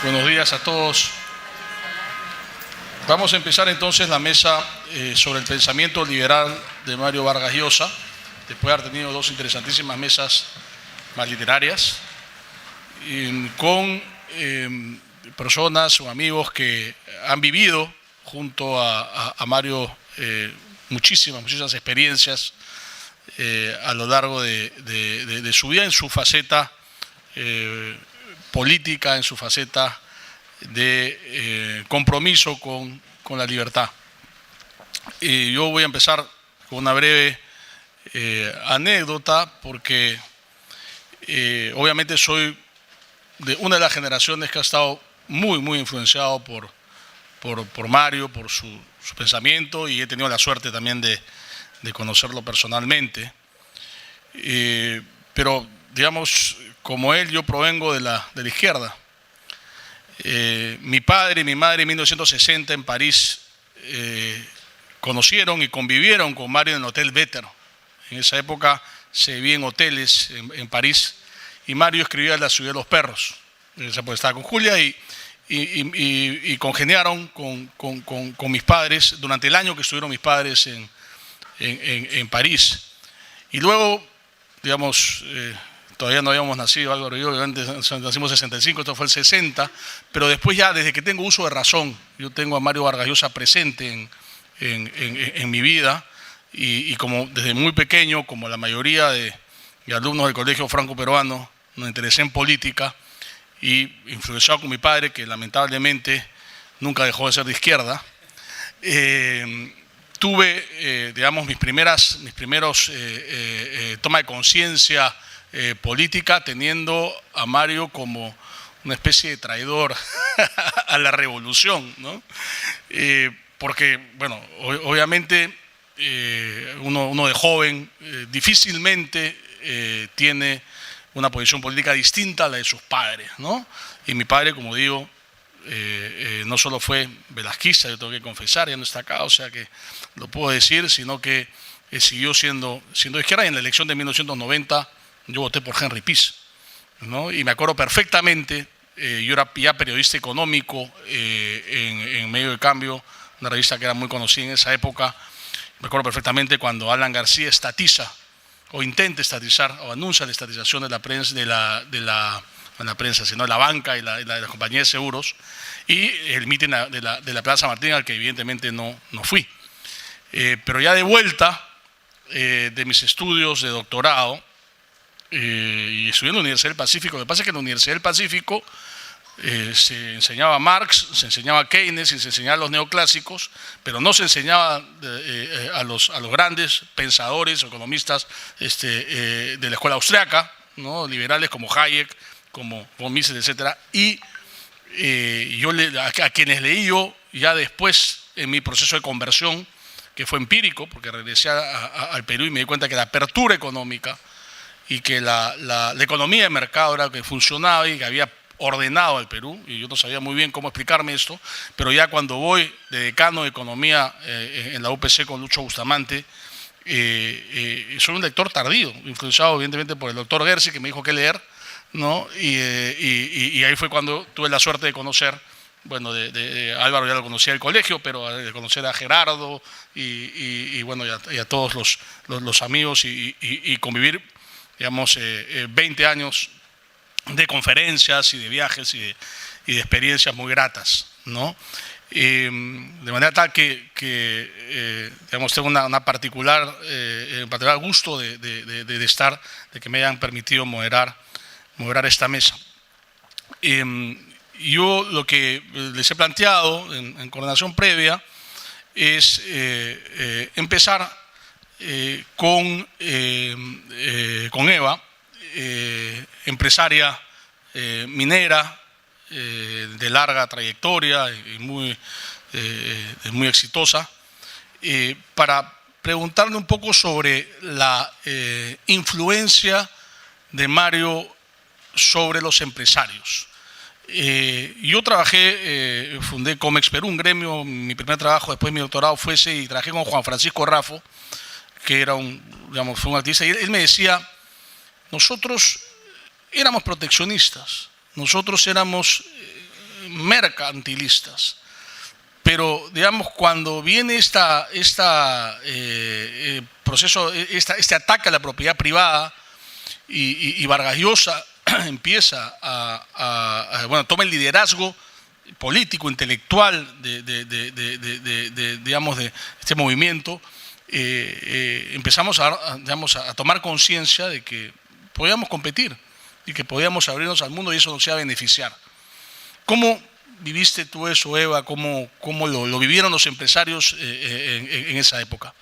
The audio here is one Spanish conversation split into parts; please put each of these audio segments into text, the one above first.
Buenos días a todos. Vamos a empezar entonces la mesa sobre el pensamiento liberal de Mario Vargas Llosa, después de haber tenido dos interesantísimas mesas más literarias, con personas o amigos que han vivido junto a Mario muchísimas experiencias a lo largo de su vida en su faceta política, en su faceta de compromiso con la libertad. Yo voy a empezar con una breve anécdota porque obviamente soy de una de las generaciones que ha estado muy influenciado por Mario, por su pensamiento, y he tenido la suerte también de conocerlo personalmente. Pero, digamos, como él, yo provengo de la izquierda. Mi padre y mi madre en 1960 en París conocieron y convivieron con Mario en el Hotel Vetter. En esa época se vivía en hoteles en París y Mario escribía La ciudad de los perros. En esa época estaba con Julia y congeniaron con mis padres durante el año que estuvieron mis padres en París. Y luego, digamos, todavía no habíamos nacido, Álvaro y yo, obviamente nacimos en 65, esto fue el 60, pero después ya, desde que tengo uso de razón, yo tengo a Mario Vargas Llosa presente en mi vida, y como desde muy pequeño, como la mayoría de alumnos del Colegio Franco-Peruano, me interesé en política, y influenciado con mi padre, que lamentablemente nunca dejó de ser de izquierda, tuve, digamos, mis primeros toma de conciencia política, teniendo a Mario como una especie de traidor a la revolución, ¿no? Porque, bueno, obviamente uno de joven difícilmente tiene una posición política distinta a la de sus padres, ¿no? Y mi padre, como digo, no solo fue velasquista, yo tengo que confesar, ya no está acá, o sea que lo puedo decir, sino que siguió siendo de izquierda, y en la elección de 1990 yo voté por Henry Piz, ¿no? Y me acuerdo perfectamente, yo era ya periodista económico en Medio de Cambio, una revista que era muy conocida en esa época. Me acuerdo perfectamente cuando Alan García estatiza, o intenta estatizar, o anuncia la estatización de la prensa, no la prensa, sino de la banca y la compañía de seguros, y el mitin de la Plaza Martín, al que evidentemente no fui. Pero ya de vuelta de mis estudios de doctorado, y estudié en la Universidad del Pacífico. Lo que pasa es que en la Universidad del Pacífico se enseñaba Marx, se enseñaba Keynes y se enseñaba los neoclásicos, pero no se enseñaba a los grandes pensadores o economistas de la escuela austriaca, ¿no? Liberales como Hayek, como von Mises, etc. Y yo a quienes leí yo ya después en mi proceso de conversión, que fue empírico, porque regresé al Perú y me di cuenta que la apertura económica y que la economía de mercado era que funcionaba y que había ordenado al Perú, y yo no sabía muy bien cómo explicarme esto, pero ya cuando voy de decano de economía en la UPC con Lucho Bustamante, soy un lector tardío, influenciado evidentemente por el doctor Gersi, que me dijo qué leer, ¿no? Y ahí fue cuando tuve la suerte de conocer, bueno, de Álvaro ya lo conocía del colegio, pero de conocer a Gerardo y bueno, y a todos los amigos y convivir, digamos, 20 años de conferencias y de viajes y de experiencias muy gratas, ¿no? De manera tal que digamos, tengo un particular gusto de estar, de que me hayan permitido moderar esta mesa. Yo lo que les he planteado en coordinación previa es empezar con Eva, empresaria minera de larga trayectoria y muy exitosa, para preguntarle un poco sobre la influencia de Mario sobre los empresarios. Yo trabajé, fundé Comex Perú, un gremio. Mi primer trabajo después de mi doctorado fue ese, y trabajé con Juan Francisco Raffo, que era fue un activista, y él me decía: nosotros éramos proteccionistas, nosotros éramos mercantilistas. Pero, digamos, cuando viene este ataque a la propiedad privada y Vargas Llosa empieza toma el liderazgo político, intelectual digamos, de este movimiento, empezamos a tomar conciencia de que podíamos competir y que podíamos abrirnos al mundo y eso nos iba a beneficiar. ¿Cómo viviste tú eso, Eva? ¿Cómo lo vivieron los empresarios en esa época?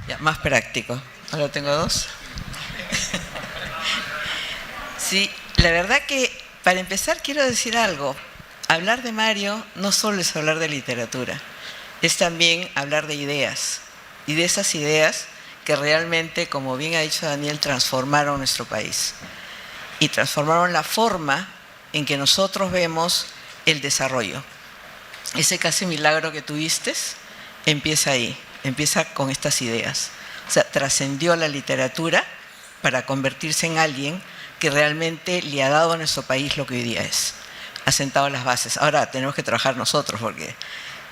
Ya, más práctico. Ahora tengo dos. Sí, la verdad que para empezar quiero decir algo. Hablar de Mario no solo es hablar de literatura, es también hablar de ideas. Y de esas ideas que realmente, como bien ha dicho Daniel, transformaron nuestro país. Y transformaron la forma en que nosotros vemos el desarrollo. Ese casi milagro que tuviste empieza ahí, empieza con estas ideas. O sea, trascendió la literatura para convertirse en alguien que realmente le ha dado a nuestro país lo que hoy día es. Ha sentado las bases. Ahora tenemos que trabajar nosotros, porque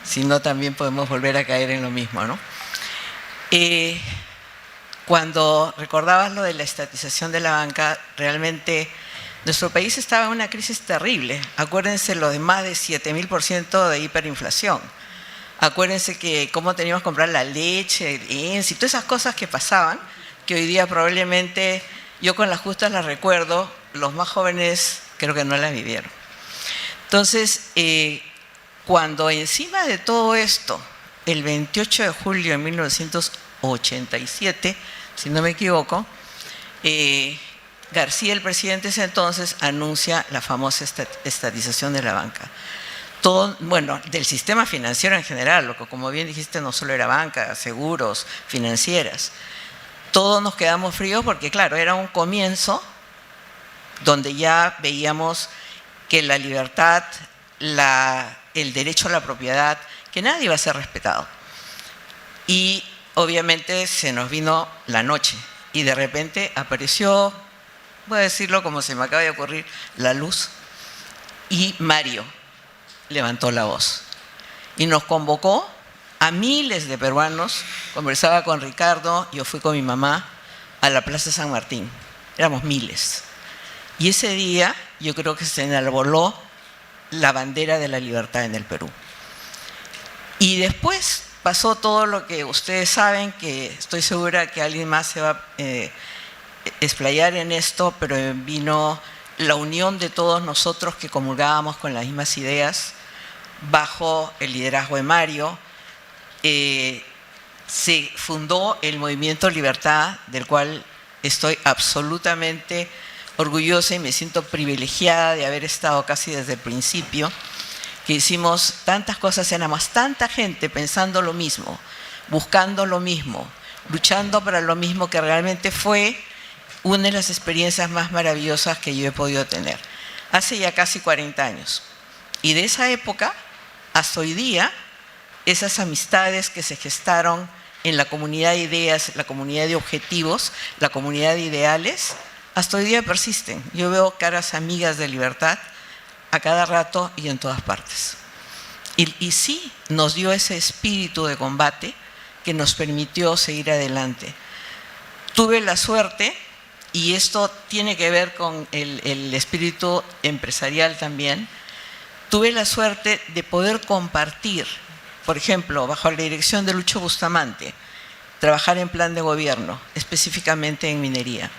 si no también podemos volver a caer en lo mismo, ¿no? Cuando recordabas lo de la estatización de la banca, realmente nuestro país estaba en una crisis terrible. Acuérdense lo de más de 7.000% de hiperinflación. Acuérdense que cómo teníamos que comprar la leche, el ENS y todas esas cosas que pasaban, que hoy día probablemente, yo con las justas las recuerdo, los más jóvenes creo que no las vivieron. Entonces, cuando encima de todo esto, el 28 de julio de 1987, si no me equivoco, García, el presidente ese entonces, anuncia la famosa estatización de la banca. Todo, bueno, del sistema financiero en general, lo que como bien dijiste no solo era banca, seguros, financieras. Todos nos quedamos fríos porque claro, era un comienzo donde ya veíamos que la libertad, el derecho a la propiedad, que nadie iba a ser respetado. Y obviamente se nos vino la noche y de repente apareció, voy a decirlo como se me acaba de ocurrir, la luz, y Mario levantó la voz y nos convocó a miles de peruanos. Conversaba con Ricardo, yo fui con mi mamá a la Plaza San Martín, éramos miles. Y ese día yo creo que se enarboló la bandera de la libertad en el Perú. Y después pasó todo lo que ustedes saben, que estoy segura que alguien más se va a explayar en esto, pero vino la unión de todos nosotros que comulgábamos con las mismas ideas bajo el liderazgo de Mario. Se fundó el Movimiento Libertad, del cual estoy absolutamente orgullosa y me siento privilegiada de haber estado casi desde el principio, que hicimos tantas cosas, éramos tanta gente pensando lo mismo, buscando lo mismo, luchando para lo mismo, que realmente fue una de las experiencias más maravillosas que yo he podido tener. Hace ya casi 40 años. Y de esa época hasta hoy día, esas amistades que se gestaron en la comunidad de ideas, la comunidad de objetivos, la comunidad de ideales, hasta hoy día persisten. Yo veo caras amigas de libertad a cada rato y en todas partes. Y sí nos dio ese espíritu de combate que nos permitió seguir adelante. Tuve la suerte, y esto tiene que ver con el espíritu empresarial también, tuve la suerte de poder compartir, por ejemplo, bajo la dirección de Lucho Bustamante, trabajar en plan de gobierno, específicamente en minería.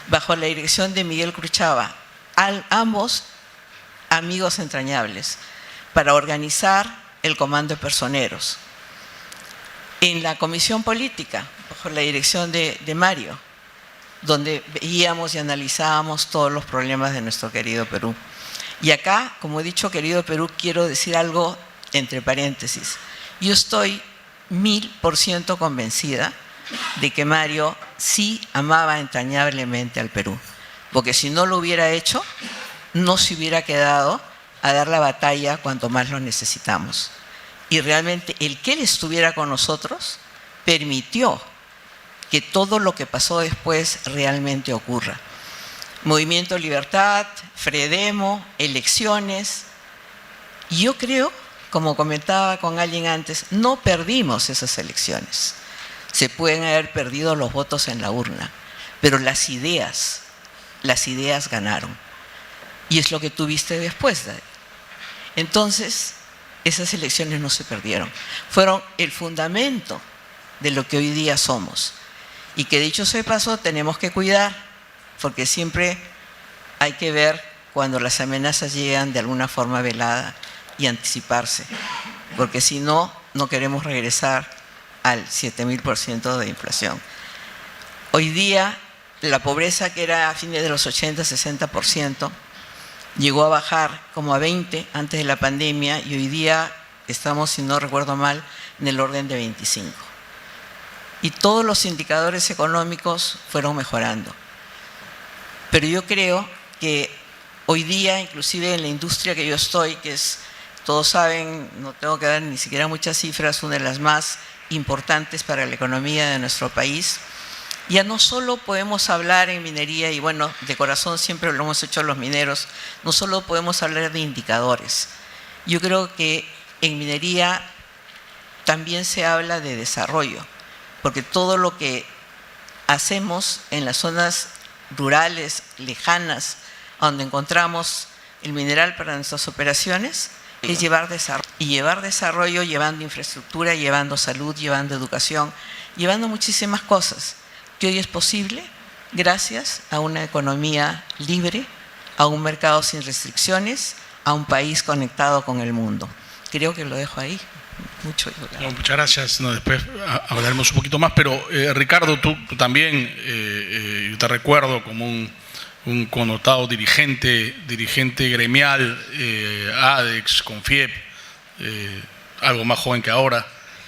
Bajo la dirección de Miguel Cruchava, ambos amigos entrañables, para organizar el comando de personeros. En la comisión política, bajo la dirección de Mario, donde veíamos y analizábamos todos los problemas de nuestro querido Perú. Y acá, como he dicho, querido Perú, quiero decir algo entre paréntesis. Yo estoy 1000% convencida de que Mario sí amaba entrañablemente al Perú, porque si no lo hubiera hecho, no se hubiera quedado a dar la batalla cuanto más lo necesitamos. Y realmente el que él estuviera con nosotros permitió que todo lo que pasó después realmente ocurra. Movimiento Libertad, Fredemo, elecciones. Y yo creo, como comentaba con alguien antes, no perdimos esas elecciones. Se pueden haber perdido los votos en la urna, pero las ideas ganaron. Y es lo que tuviste después, David. Entonces, esas elecciones no se perdieron. Fueron el fundamento de lo que hoy día somos. Y que dicho sea de paso, tenemos que cuidar, porque siempre hay que ver cuando las amenazas llegan de alguna forma velada y anticiparse. Porque si no, no queremos regresar al 7.000% de inflación. Hoy día, la pobreza que era a fines de los 80, 60%, llegó a bajar como a 20 antes de la pandemia y hoy día estamos, si no recuerdo mal, en el orden de 25. Y todos los indicadores económicos fueron mejorando. Pero yo creo que hoy día, inclusive en la industria que yo estoy, que es, todos saben, no tengo que dar ni siquiera muchas cifras, una de las más importantes para la economía de nuestro país, ya no solo podemos hablar en minería, y bueno, de corazón siempre lo hemos hecho los mineros, no solo podemos hablar de indicadores. Yo creo que en minería también se habla de desarrollo, porque todo lo que hacemos en las zonas rurales, lejanas, donde encontramos el mineral para nuestras operaciones, es llevar desarrollo. Y llevar desarrollo llevando infraestructura, llevando salud, llevando educación, llevando muchísimas cosas que hoy es posible gracias a una economía libre, a un mercado sin restricciones, a un país conectado con el mundo. Creo que lo dejo ahí. No, muchas gracias. No, después hablaremos un poquito más, pero Ricardo, tú también, yo te recuerdo como un connotado dirigente gremial, ADEX, CONFIEP, algo más joven que ahora,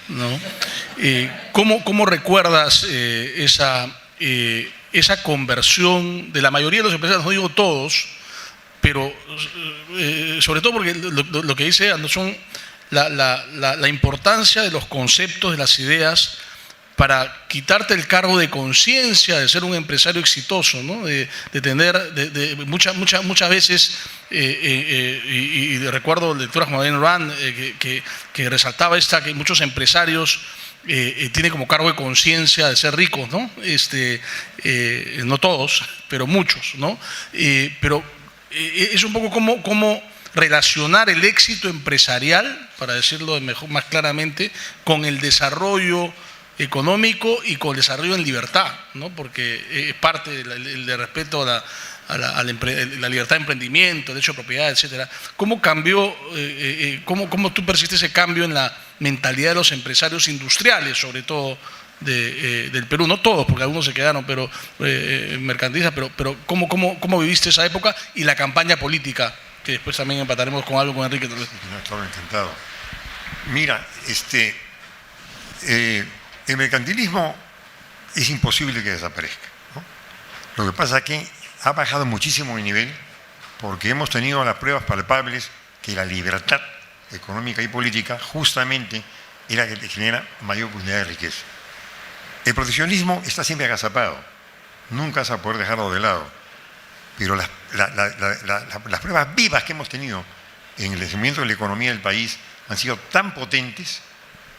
¿no? ¿Cómo recuerdas esa conversión de la mayoría de los empresarios, no digo todos, pero sobre todo porque lo que dice Anderson, la importancia de los conceptos, de las ideas, para quitarte el cargo de conciencia de ser un empresario exitoso, ¿no? de tener muchas veces, y recuerdo lecturas como Ayn Rand, que resaltaba que muchos empresarios tienen como cargo de conciencia de ser ricos, ¿no? No todos, pero muchos, ¿no? Pero es un poco como relacionar el éxito empresarial, para decirlo más claramente, con el desarrollo económico y con el desarrollo en libertad, ¿no? Porque es parte del respeto a la libertad de emprendimiento, el derecho de propiedad, etcétera. ¿Cómo cambió, cómo tú persistes ese cambio en la mentalidad de los empresarios industriales, sobre todo del Perú? No todos, porque algunos se quedaron, pero mercantilistas, pero ¿cómo viviste esa época y la campaña política? Que después también empataremos con algo con Enrique. Claro, encantado. Mira, el mercantilismo es imposible que desaparezca, ¿no? Lo que pasa es que ha bajado muchísimo el nivel porque hemos tenido las pruebas palpables que la libertad económica y política justamente es la que te genera mayor posibilidad de riqueza. El proteccionismo está siempre agazapado, nunca vas a poder dejarlo de lado, pero las pruebas vivas que hemos tenido en el crecimiento de la economía del país han sido tan potentes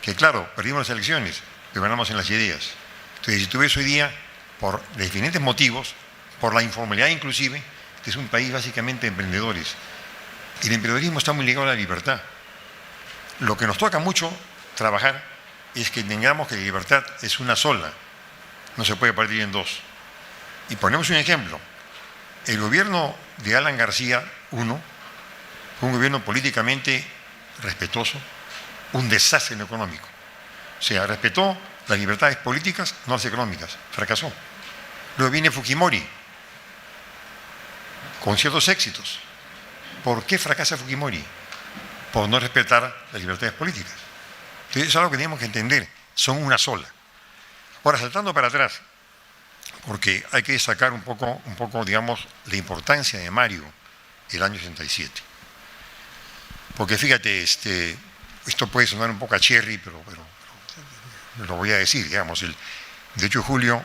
que, claro, perdimos las elecciones, pero ganamos en las ideas. Entonces, si tú ves hoy día, por diferentes motivos, por la informalidad inclusive, este es un país básicamente de emprendedores. Y el emprendedorismo está muy ligado a la libertad. Lo que nos toca mucho trabajar es que tengamos que la libertad es una sola, no se puede partir en dos. Y ponemos un ejemplo. El gobierno de Alan García I fue un gobierno políticamente respetuoso, un desastre en lo económico. O sea, respetó las libertades políticas, no las económicas. Fracasó. Luego viene Fujimori, con ciertos éxitos. ¿Por qué fracasa Fujimori? Por no respetar las libertades políticas. Entonces, eso es algo que tenemos que entender. Son una sola. Ahora, saltando para atrás, porque hay que destacar un poco, digamos, la importancia de Mario el año 67. Porque fíjate, esto puede sonar un poco a cherry, pero lo voy a decir, digamos, el 18 de julio,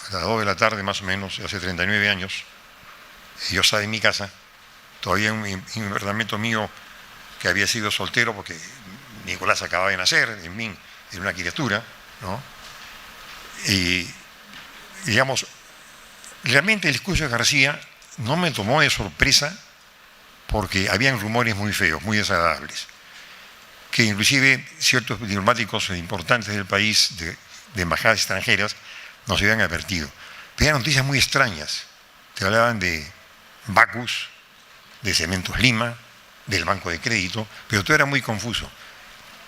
a las 2 de la tarde más o menos, hace 39 años, yo estaba en mi casa, todavía en un departamento mío que había sido soltero porque Nicolás acababa de nacer, en fin, era una criatura, ¿no? Y, digamos, realmente el discurso de García no me tomó de sorpresa porque habían rumores muy feos, muy desagradables, que inclusive ciertos diplomáticos importantes del país, de embajadas extranjeras, nos habían advertido. Pero eran noticias muy extrañas. Te hablaban de Bacus, de Cementos Lima, del Banco de Crédito, pero todo era muy confuso.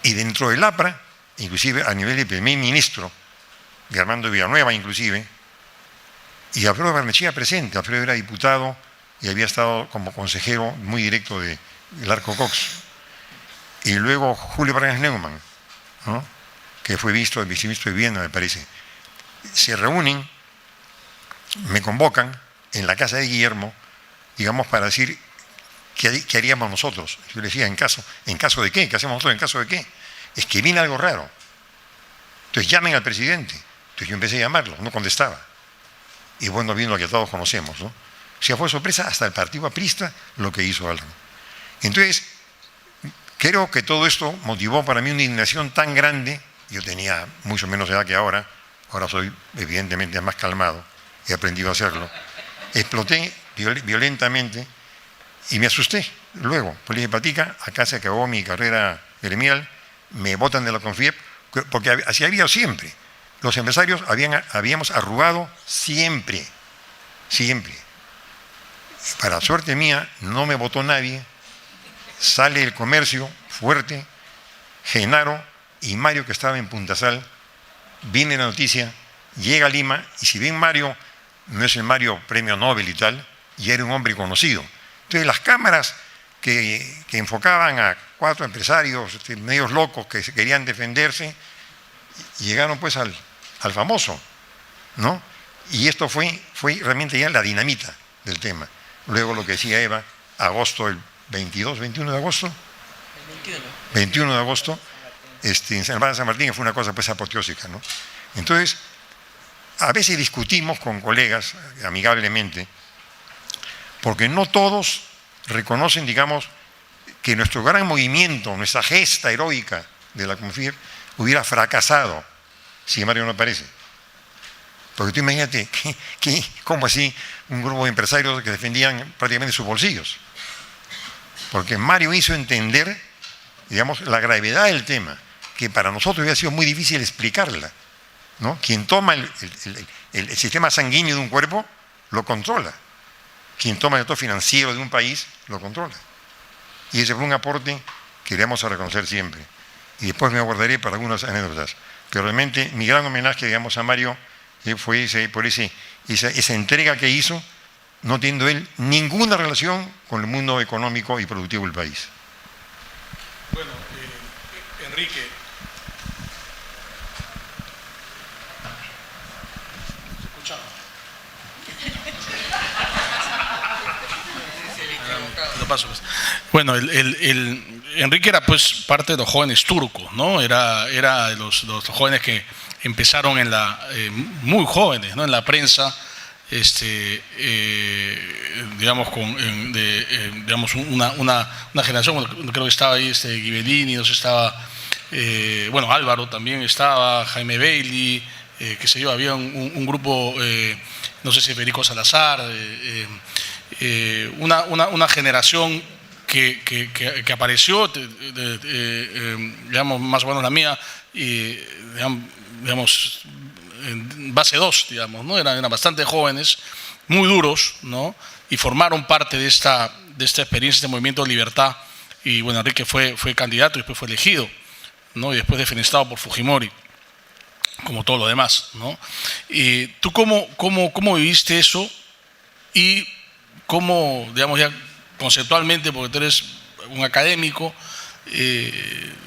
Y dentro del APRA, inclusive a nivel de primer ministro, de Armando Villanueva inclusive, y Alfredo Barnechea presente. Alfredo era diputado y había estado como consejero muy directo del Arco Cox. Y luego Julio Vargas Neumann, ¿no? Que fue viceministro de Vivienda, me parece. Se reúnen, me convocan en la casa de Guillermo, digamos, para decir qué haríamos nosotros. Yo le decía, ¿en caso de qué? ¿Qué hacemos nosotros en caso de qué? Es que viene algo raro. Entonces llamen al presidente. Entonces yo empecé a llamarlo, no contestaba. Y bueno, vino lo que todos conocemos, ¿no? O sea, fue sorpresa hasta el partido aprista lo que hizo algo. Entonces, creo que todo esto motivó para mí una indignación tan grande. Yo tenía mucho menos edad que ahora soy evidentemente más calmado, he aprendido a hacerlo. Exploté violentamente y me asusté. Luego, pues le dije, Patica, acá se acabó mi carrera gremial, me botan de la CONFIEP, porque así había siempre. Los empresarios habíamos arrugado siempre. Para suerte mía, no me votó nadie. Sale el comercio fuerte, Genaro y Mario, que estaba en Puntasal, viene la noticia, llega a Lima, y si bien Mario no es el Mario premio Nobel y tal, ya era un hombre conocido. Entonces las cámaras que enfocaban a 4 empresarios medios locos que querían defenderse, llegaron pues al famoso, ¿no? Y esto fue realmente ya la dinamita del tema. Luego lo que decía Eva, agosto, el 21 de agosto. El 21 de agosto, en San Martín, que fue una cosa pues apoteósica, ¿no? Entonces, a veces discutimos con colegas amigablemente, porque no todos reconocen, digamos, que nuestro gran movimiento, nuestra gesta heroica de la CONFIEP hubiera fracasado si Mario no aparece. Porque tú imagínate, ¿cómo así un grupo de empresarios que defendían prácticamente sus bolsillos? Porque Mario hizo entender, digamos, la gravedad del tema, que para nosotros hubiera sido muy difícil explicarla, ¿no? Quien toma el sistema sanguíneo de un cuerpo, lo controla. Quien toma el sector financiero de un país, lo controla. Y ese fue un aporte que le vamos a reconocer siempre. Y después me aguardaré para algunas anécdotas. Pero realmente mi gran homenaje, digamos, a Mario fue por esa entrega que hizo, no teniendo él ninguna relación con el mundo económico y productivo del país. Bueno, Enrique, ¿se escucha? Lo paso, pues. Bueno, Enrique era pues parte de los jóvenes turcos, ¿no? Era de los jóvenes que empezaron muy jóvenes, ¿no? En la prensa, digamos, digamos una generación, creo que estaba ahí Ghibellini, estaba, bueno, Álvaro también estaba, Jaime Bailey, qué sé yo, había un grupo, no sé si Federico Salazar, una generación que apareció, digamos, más o menos la mía, y digamos, en base 2, digamos, ¿no? Eran bastante jóvenes, muy duros, ¿no? Y formaron parte de esta experiencia, este movimiento de libertad. Y bueno, Enrique fue candidato y después fue elegido, ¿no? Y después defenestrado por Fujimori, como todo lo demás, ¿no? Y ¿tú cómo viviste eso? Y cómo, digamos, ya conceptualmente, porque tú eres un académico,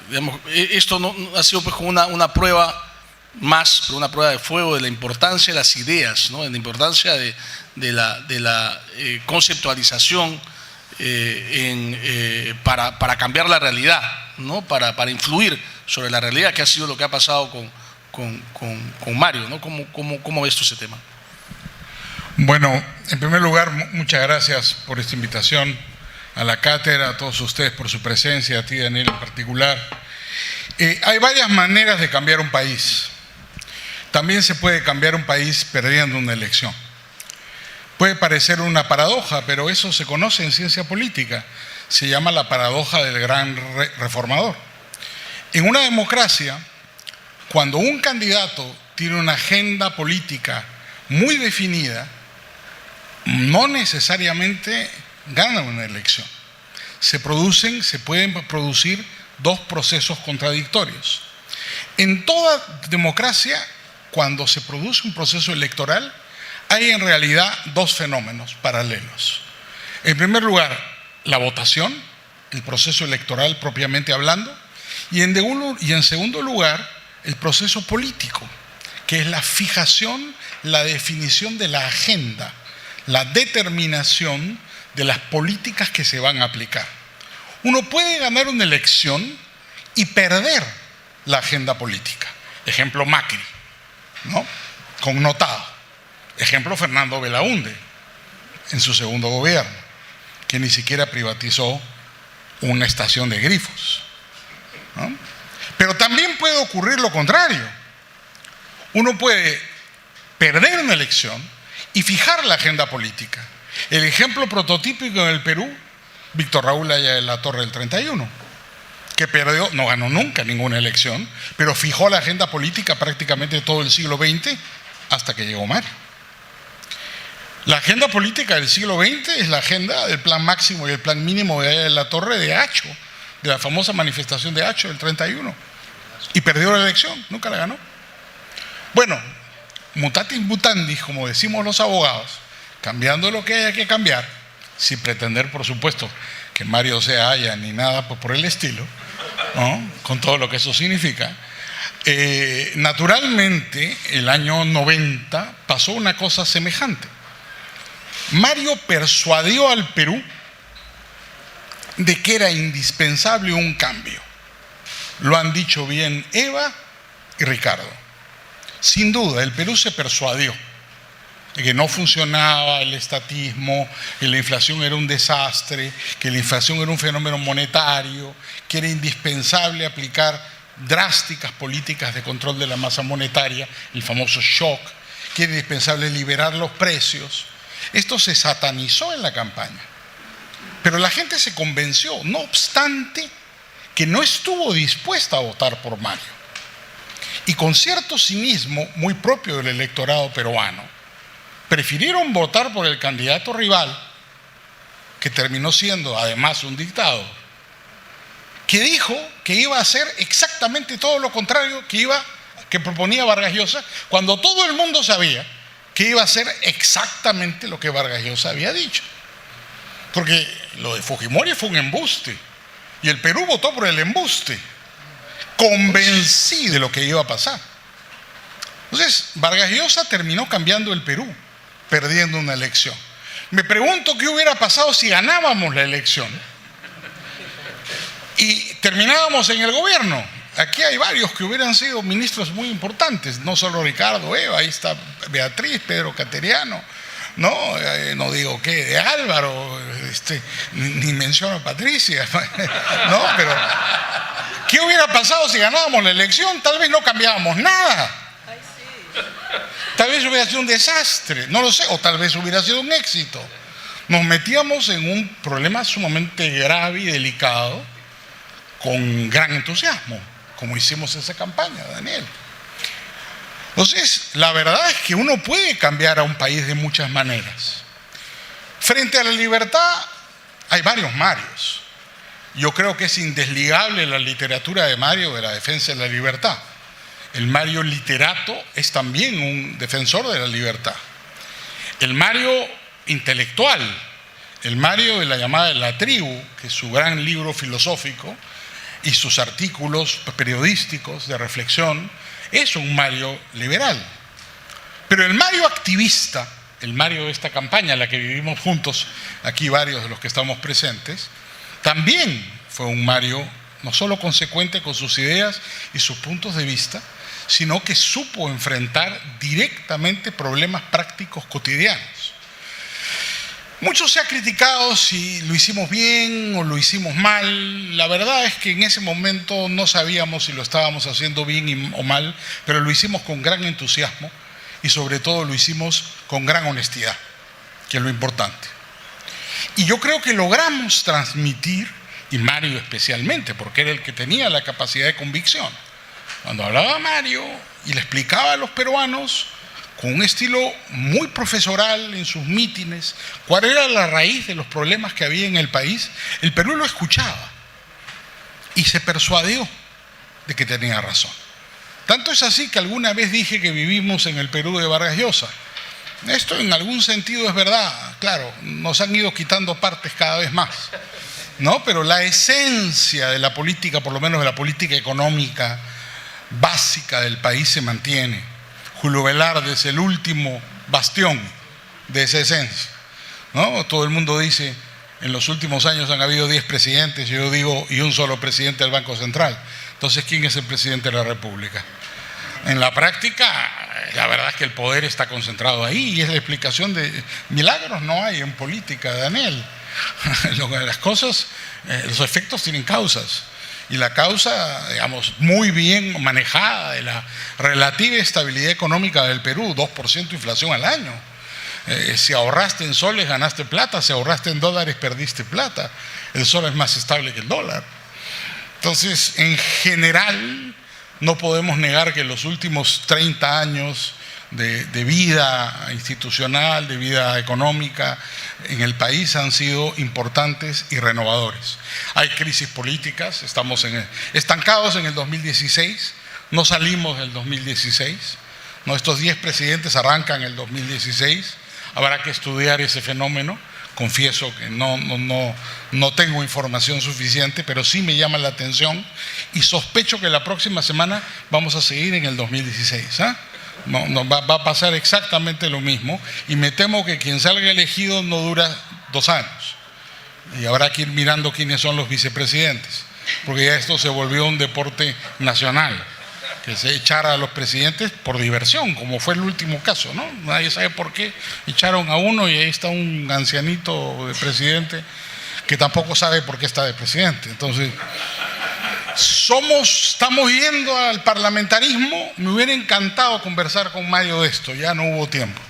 digamos, esto no ha sido pues como una prueba más, pero una prueba de fuego de la importancia de las ideas, ¿no? De la importancia de la conceptualización para cambiar la realidad, ¿no? Para influir sobre la realidad, que ha sido lo que ha pasado con Mario, ¿no? ¿Cómo ves tú ese tema? Bueno, en primer lugar, muchas gracias por esta invitación a la cátedra, a todos ustedes por su presencia, a ti, Daniel, en particular. Hay varias maneras de cambiar un país. También se puede cambiar un país perdiendo una elección. Puede parecer una paradoja, pero eso se conoce en ciencia política. Se llama la paradoja del gran reformador. En una democracia, cuando un candidato tiene una agenda política muy definida, no necesariamente gana una elección. Se pueden producir dos procesos contradictorios. En toda democracia, cuando se produce un proceso electoral, hay en realidad dos fenómenos paralelos. En primer lugar, la votación, el proceso electoral propiamente hablando, y en segundo lugar, el proceso político, que es la fijación, la definición de la agenda, la determinación de las políticas que se van a aplicar. Uno puede ganar una elección y perder la agenda política. Ejemplo Macri, ¿no? Connotado. Ejemplo Fernando Belaúnde, en su segundo gobierno, que ni siquiera privatizó una estación de grifos, ¿no? Pero también puede ocurrir lo contrario. Uno puede perder una elección y fijar la agenda política. El ejemplo prototípico en el Perú, Víctor Raúl Haya de la Torre del 31, que perdió, no ganó nunca ninguna elección, pero fijó la agenda política prácticamente todo el siglo XX hasta que llegó Mario. La agenda política del siglo XX es la agenda del plan máximo y el plan mínimo de Haya de la Torre de Hacho, de la famosa manifestación de Hacho del 31, y perdió la elección, nunca la ganó. Bueno, mutatis mutandis, como decimos los abogados, cambiando lo que haya que cambiar, sin pretender, por supuesto, que Mario sea Haya ni nada por el estilo, ¿no? Con todo lo que eso significa. Naturalmente, el año 90 pasó una cosa semejante. Mario persuadió al Perú de que era indispensable un cambio. Lo han dicho bien Eva y Ricardo. Sin duda, el Perú se persuadió de que no funcionaba el estatismo, que la inflación era un desastre, que la inflación era un fenómeno monetario, que era indispensable aplicar drásticas políticas de control de la masa monetaria, el famoso shock, que era indispensable liberar los precios. Esto se satanizó en la campaña, pero la gente se convenció, no obstante que no estuvo dispuesta a votar por Mario. Y con cierto cinismo muy propio del electorado peruano, prefirieron votar por el candidato rival, que terminó siendo además un dictador, que dijo que iba a hacer exactamente todo lo contrario que proponía Vargas Llosa, cuando todo el mundo sabía que iba a hacer exactamente lo que Vargas Llosa había dicho. Porque lo de Fujimori fue un embuste, y el Perú votó por el embuste, convencido de lo que iba a pasar. Entonces, Vargas Llosa terminó cambiando el Perú, perdiendo una elección. Me pregunto qué hubiera pasado si ganábamos la elección y terminábamos en el gobierno. Aquí hay varios que hubieran sido ministros muy importantes, no solo Ricardo, Eva, ahí está Beatriz, Pedro Cateriano, no digo qué, de Álvaro, ni menciono a Patricia, no, pero ¿qué hubiera pasado si ganábamos la elección? Tal vez no cambiábamos nada. Tal vez hubiera sido un desastre, no lo sé, o tal vez hubiera sido un éxito. Nos metíamos en un problema sumamente grave y delicado con gran entusiasmo, como hicimos esa campaña, Daniel. Entonces, la verdad es que uno puede cambiar a un país de muchas maneras. Frente a la libertad, hay varios Marios. Yo creo que es indesligable la literatura de Mario de la defensa de la libertad. El Mario literato es también un defensor de la libertad. El Mario intelectual, el Mario de la llamada de La Tribu, que es su gran libro filosófico, y sus artículos periodísticos de reflexión, es un Mario liberal. Pero el Mario activista, el Mario de esta campaña, la que vivimos juntos, aquí varios de los que estamos presentes, también fue un Mario no solo consecuente con sus ideas y sus puntos de vista, sino que supo enfrentar directamente problemas prácticos cotidianos. Mucho se ha criticado si lo hicimos bien o lo hicimos mal. La verdad es que en ese momento no sabíamos si lo estábamos haciendo bien o mal, pero lo hicimos con gran entusiasmo y sobre todo lo hicimos con gran honestidad, que es lo importante. Y yo creo que logramos transmitir, y Mario especialmente, porque era el que tenía la capacidad de convicción. Cuando hablaba Mario y le explicaba a los peruanos, con un estilo muy profesoral en sus mítines, cuál era la raíz de los problemas que había en el país, el Perú lo escuchaba y se persuadió de que tenía razón. Tanto es así que alguna vez dije que vivimos en el Perú de Vargas Llosa. Esto en algún sentido es verdad, claro, nos han ido quitando partes cada vez más, ¿no? Pero la esencia de la política, por lo menos de la política económica básica del país, se mantiene. Julio Velarde es el último bastión de esa esencia, ¿no? Todo el mundo dice, en los últimos años han habido 10 presidentes, yo digo, y un solo presidente del Banco Central. Entonces, ¿quién es el presidente de la República? En la práctica, la verdad es que el poder está concentrado ahí y es la explicación de milagros no hay en política, Daniel. Las cosas, los efectos tienen causas. Y la causa, digamos, muy bien manejada de la relativa estabilidad económica del Perú, 2% de inflación al año. Si ahorraste en soles, ganaste plata. Si ahorraste en dólares, perdiste plata. El sol es más estable que el dólar. Entonces, en general, no podemos negar que los últimos 30 años de vida institucional, de vida económica en el país han sido importantes y renovadores. Hay crisis políticas, estamos estancados en el 2016, no salimos del 2016, ¿no? Estos 10 presidentes arrancan el 2016, habrá que estudiar ese fenómeno. Confieso que no tengo información suficiente, pero sí me llama la atención y sospecho que la próxima semana vamos a seguir en el 2016, ¿eh? Va a pasar exactamente lo mismo y me temo que quien salga elegido no dura 2 años y habrá que ir mirando quiénes son los vicepresidentes, porque ya esto se volvió un deporte nacional, que se echara a los presidentes por diversión, como fue el último caso, ¿no? Nadie sabe por qué echaron a uno y ahí está un ancianito de presidente que tampoco sabe por qué está de presidente. Entonces, estamos yendo al parlamentarismo. Me hubiera encantado conversar con Mario de esto, ya no hubo tiempo.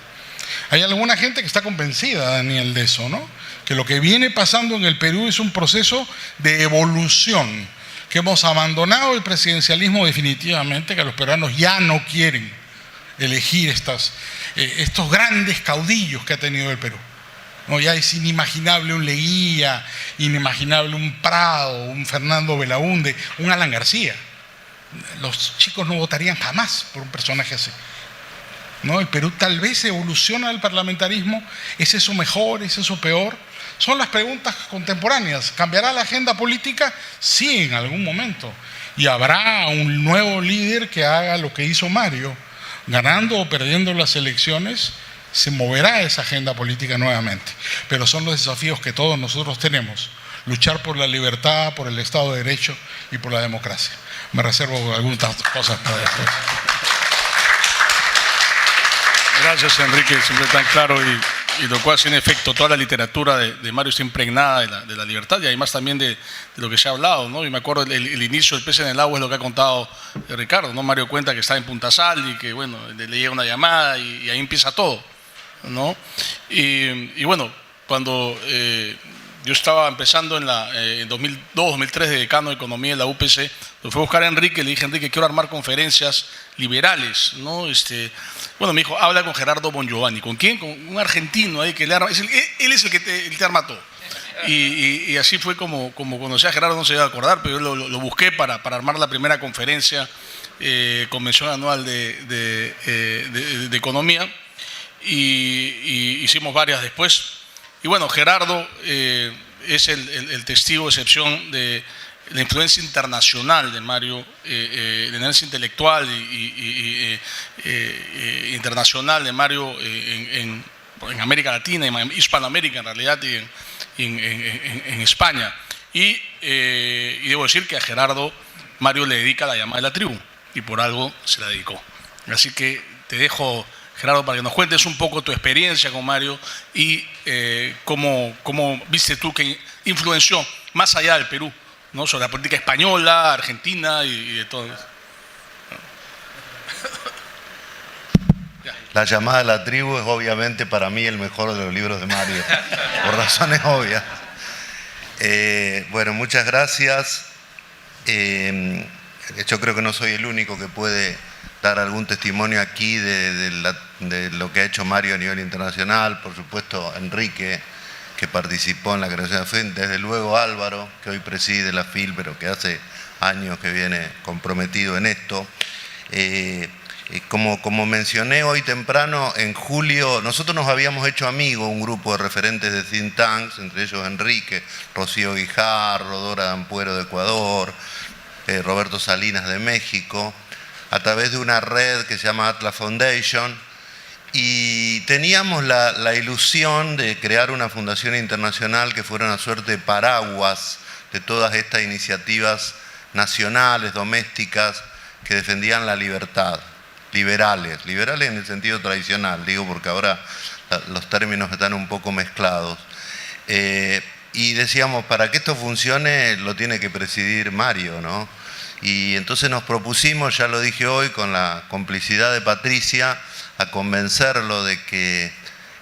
Hay alguna gente que está convencida, Daniel, de eso, ¿no? Que lo que viene pasando en el Perú es un proceso de evolución, que hemos abandonado el presidencialismo definitivamente, que los peruanos ya no quieren elegir estos grandes caudillos que ha tenido el Perú. No, ya es inimaginable un Leguía, inimaginable un Prado, un Fernando Belaúnde, un Alan García. Los chicos no votarían jamás por un personaje así. ¿No? El Perú tal vez evoluciona al parlamentarismo. ¿Es eso mejor? ¿Es eso peor? Son las preguntas contemporáneas. ¿Cambiará la agenda política? Sí, en algún momento. Y habrá un nuevo líder que haga lo que hizo Mario. Ganando o perdiendo las elecciones, se moverá esa agenda política nuevamente. Pero son los desafíos que todos nosotros tenemos. Luchar por la libertad, por el Estado de Derecho y por la democracia. Me reservo algunas cosas para después. Gracias, Enrique, siempre tan claro y lo cual, en efecto, toda la literatura de Mario está impregnada de la libertad y además también de lo que se ha hablado, ¿no? Y me acuerdo el inicio del pez en el agua es lo que ha contado Ricardo, ¿no? Mario cuenta que está en Punta Sal y que, bueno, le llega una llamada y ahí empieza todo, ¿no? Y bueno, cuando yo estaba empezando en 2002, 2003 de decano de Economía en la UPC, lo fui a buscar a Enrique, le dije, Enrique, quiero armar conferencias liberales, ¿no? Bueno, me dijo, habla con Gerardo Bongiovanni. ¿Con quién? Con un argentino ahí que le arma, él es el que te arma todo. Y así fue como conocí a Gerardo, no se iba a acordar, pero yo lo busqué para armar la primera conferencia, convención anual de Economía, y hicimos varias después. Y bueno, Gerardo es el testigo de excepción de la influencia internacional de Mario, la influencia intelectual y internacional de Mario en América Latina, en Hispanoamérica en realidad, y en España. Y debo decir que a Gerardo Mario le dedica la llamada de la tribu, y por algo se la dedicó. Así que te dejo, Gerardo, para que nos cuentes un poco tu experiencia con Mario y cómo viste tú que influenció más allá del Perú, ¿no? Sobre la política española, argentina y de todo eso. La llamada de la tribu es obviamente para mí el mejor de los libros de Mario, por razones obvias. Bueno, muchas gracias. Yo creo que no soy el único que puede dar algún testimonio aquí de lo que ha hecho Mario a nivel internacional. Por supuesto, Enrique, que participó en la creación de la FIL, desde luego Álvaro, que hoy preside la FIL, pero que hace años que viene comprometido en esto. Como mencioné hoy temprano, en julio, nosotros nos habíamos hecho amigos, un grupo de referentes de think tanks, entre ellos Enrique, Rocío Guijarro, Dora Dampuero de Ecuador, Roberto Salinas de México, a través de una red que se llama Atlas Foundation, y teníamos la ilusión de crear una fundación internacional que fuera una suerte de paraguas de todas estas iniciativas nacionales, domésticas, que defendían la libertad. Liberales en el sentido tradicional, digo porque ahora los términos están un poco mezclados. Y decíamos, para que esto funcione lo tiene que presidir Mario, ¿no? Y entonces nos propusimos, ya lo dije hoy, con la complicidad de Patricia, a convencerlo de que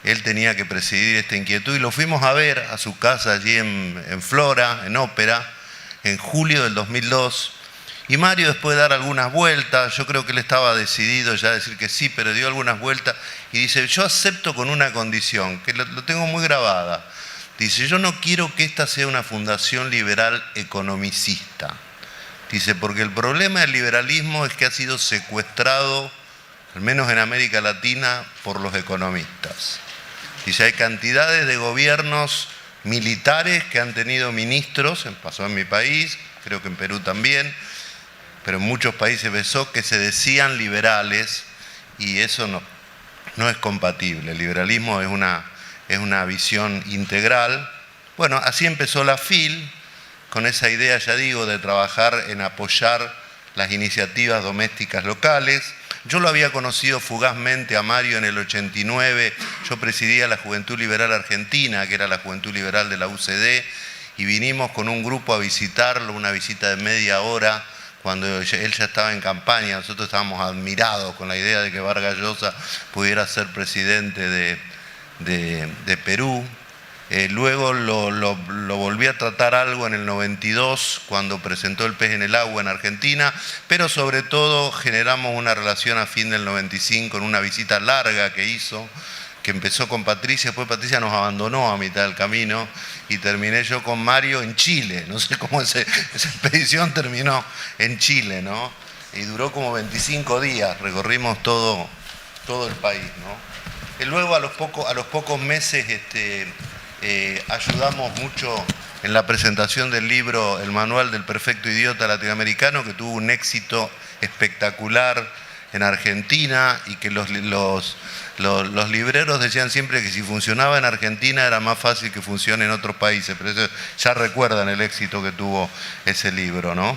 él tenía que presidir esta inquietud, y lo fuimos a ver a su casa allí en Flora, en Ópera, en julio del 2002. Y Mario, después de dar algunas vueltas, yo creo que él estaba decidido ya a decir que sí, pero dio algunas vueltas y dice, yo acepto con una condición, que lo tengo muy grabada. Dice, yo no quiero que esta sea una fundación liberal economicista. Dice, porque el problema del liberalismo es que ha sido secuestrado, al menos en América Latina, por los economistas. Dice, hay cantidades de gobiernos militares que han tenido ministros, pasó en mi país, creo que en Perú también, pero en muchos países besó, que se decían liberales, y eso no es compatible. El liberalismo es una visión integral. Bueno, así empezó la FIL, con esa idea, ya digo, de trabajar en apoyar las iniciativas domésticas locales. Yo lo había conocido fugazmente a Mario en el 89, yo presidía la Juventud Liberal Argentina, que era la Juventud Liberal de la UCD, y vinimos con un grupo a visitarlo, una visita de media hora, cuando él ya estaba en campaña. Nosotros estábamos admirados con la idea de que Vargas Llosa pudiera ser presidente de Perú. Luego lo volví a tratar algo en el 92, cuando presentó El pez en el agua en Argentina, pero sobre todo generamos una relación a fin del 95 en una visita larga que hizo, que empezó con Patricia, después Patricia nos abandonó a mitad del camino y terminé yo con Mario en Chile. No sé cómo esa expedición terminó en Chile, ¿no? Y duró como 25 días, recorrimos todo el país, ¿no? Y luego a los pocos meses ayudamos mucho en la presentación del libro El Manual del Perfecto Idiota Latinoamericano, que tuvo un éxito espectacular en Argentina, y que los libreros decían siempre que si funcionaba en Argentina era más fácil que funcione en otros países, pero eso, ya recuerdan el éxito que tuvo ese libro, ¿no?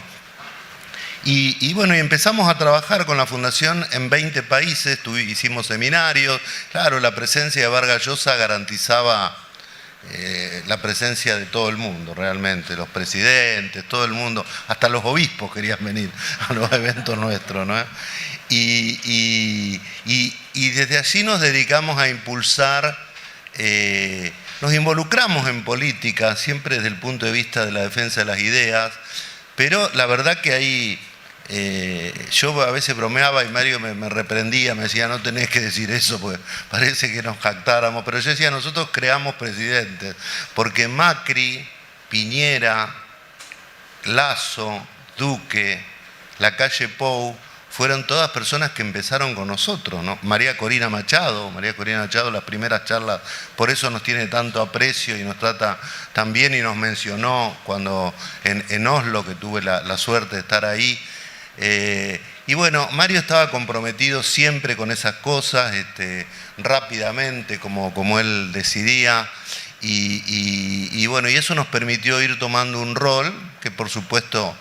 Y bueno, y empezamos a trabajar con la Fundación en 20 países, hicimos seminarios. Claro, la presencia de Vargas Llosa garantizaba la presencia de todo el mundo, realmente, los presidentes, todo el mundo, hasta los obispos querían venir a los eventos nuestros, ¿no? Y desde allí nos dedicamos a impulsar, nos involucramos en política, siempre desde el punto de vista de la defensa de las ideas, pero la verdad que ahí yo a veces bromeaba y Mario me reprendía, me decía, no tenés que decir eso, porque parece que nos jactáramos, pero yo decía, nosotros creamos presidentes, porque Macri, Piñera, Lasso, Duque, Lacalle Pou, fueron todas personas que empezaron con nosotros, ¿no? María Corina Machado, las primeras charlas, por eso nos tiene tanto aprecio y nos trata tan bien, y nos mencionó cuando en Oslo, que tuve la suerte de estar ahí, Y bueno, Mario estaba comprometido siempre con esas cosas, rápidamente, como él decidía. Y bueno, y eso nos permitió ir tomando un rol que por supuesto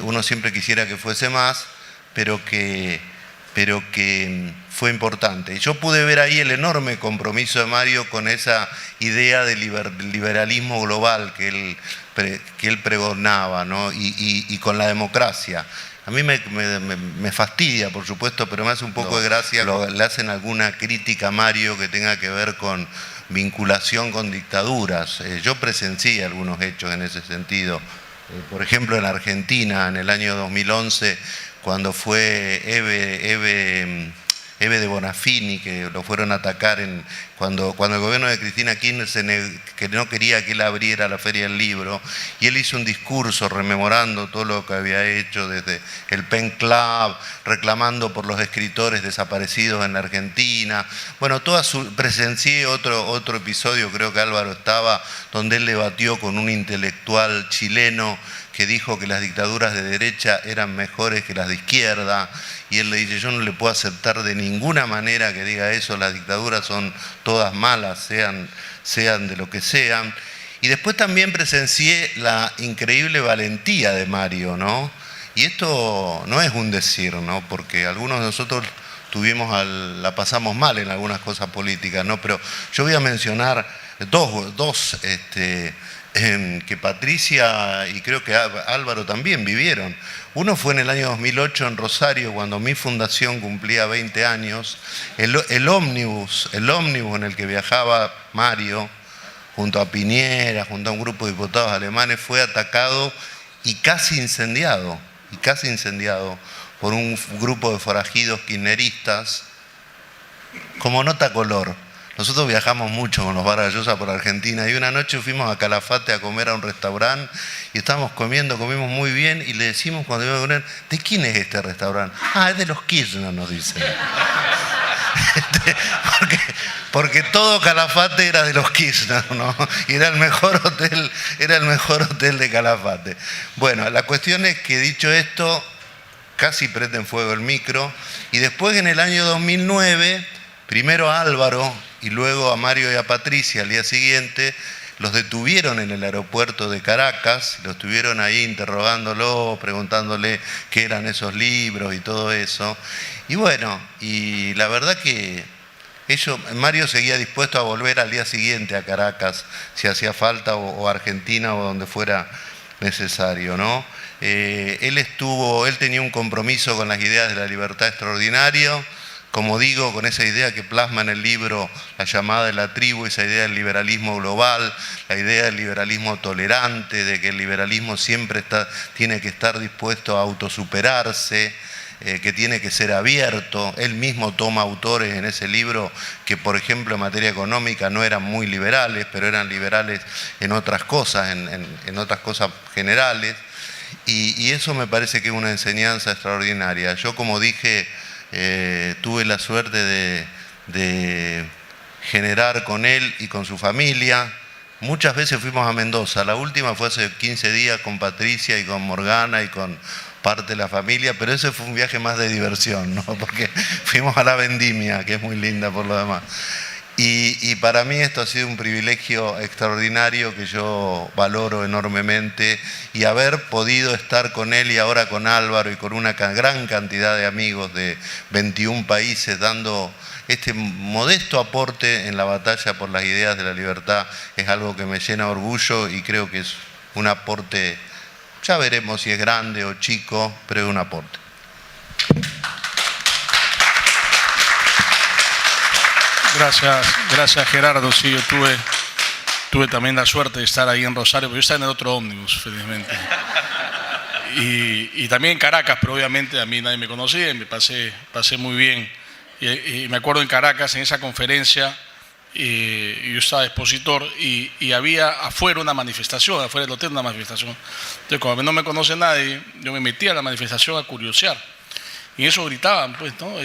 uno siempre quisiera que fuese más, pero que fue importante. Y yo pude ver ahí el enorme compromiso de Mario con esa idea del liberalismo global que él pregonaba, ¿no? Y con la democracia. A mí me fastidia, por supuesto, pero me hace un poco de gracia. Le hacen alguna crítica a Mario que tenga que ver con vinculación con dictaduras. Yo presencié algunos hechos en ese sentido. Por ejemplo, en Argentina, en el año 2011, cuando fue Eve de Bonafini, que lo fueron a atacar cuando el gobierno de Cristina Kirchner que no quería que él abriera la Feria del Libro, y él hizo un discurso rememorando todo lo que había hecho desde el Pen Club, reclamando por los escritores desaparecidos en la Argentina. Bueno, presencié otro episodio, creo que Álvaro estaba, donde él debatió con un intelectual chileno que dijo que las dictaduras de derecha eran mejores que las de izquierda, y él le dice: yo no le puedo aceptar de ninguna manera que diga eso, las dictaduras son todas malas, sean de lo que sean. Y después también presencié la increíble valentía de Mario, ¿no? Y esto no es un decir, ¿no? Porque algunos de nosotros la pasamos mal en algunas cosas políticas, ¿no? Pero yo voy a mencionar dos que Patricia y creo que Álvaro también vivieron. Uno fue en el año 2008 en Rosario, cuando mi fundación cumplía 20 años. El ómnibus en el que viajaba Mario, junto a Piñera, junto a un grupo de diputados alemanes, fue atacado y casi incendiado por un grupo de forajidos kirchneristas, como nota color. Nosotros viajamos mucho con los Vargas Llosa por Argentina, y una noche fuimos a Calafate a comer a un restaurante y estábamos comimos muy bien, y le decimos cuando íbamos a comer: ¿de quién es este restaurante? Ah, es de los Kirchner, nos dicen. Porque todo Calafate era de los Kirchner, ¿no? Y era el mejor hotel de Calafate. Bueno, la cuestión es que, dicho esto, casi prenden fuego el micro, y después, en el año 2009, primero a Álvaro y luego a Mario y a Patricia, al día siguiente, los detuvieron en el aeropuerto de Caracas, los estuvieron ahí interrogándolo, preguntándole qué eran esos libros y todo eso. Y bueno, y la verdad que Mario seguía dispuesto a volver al día siguiente a Caracas, si hacía falta, o a Argentina, o donde fuera necesario, ¿no? Él tenía un compromiso con las ideas de la libertad extraordinario, como digo, con esa idea que plasma en el libro La llamada de la tribu, esa idea del liberalismo global, la idea del liberalismo tolerante, de que el liberalismo siempre tiene que estar dispuesto a autosuperarse, que tiene que ser abierto. Él mismo toma autores en ese libro que, por ejemplo, en materia económica no eran muy liberales, pero eran liberales en otras cosas, en otras cosas generales. Y eso me parece que es una enseñanza extraordinaria. Yo, como dije, tuve la suerte de generar con él y con su familia. Muchas veces fuimos a Mendoza. La última fue hace 15 días con Patricia y con Morgana y con parte de la familia, pero ese fue un viaje más de diversión, ¿no? Porque fuimos a la Vendimia, que es muy linda por lo demás. Y para mí esto ha sido un privilegio extraordinario que yo valoro enormemente, y haber podido estar con él y ahora con Álvaro y con una gran cantidad de amigos de 21 países dando este modesto aporte en la batalla por las ideas de la libertad es algo que me llena de orgullo, y creo que es un aporte, ya veremos si es grande o chico, pero es un aporte. Gracias Gerardo. Sí, yo tuve también la suerte de estar ahí en Rosario, pero yo estaba en el otro ómnibus, felizmente. Y también en Caracas, pero obviamente a mí nadie me conocía y me pasé muy bien. Y me acuerdo en Caracas, en esa conferencia, yo estaba expositor y había afuera una manifestación, afuera del hotel una manifestación. Entonces, como no me conoce nadie, yo me metí a la manifestación a curiosear. y eso gritaban, pues, ¿no?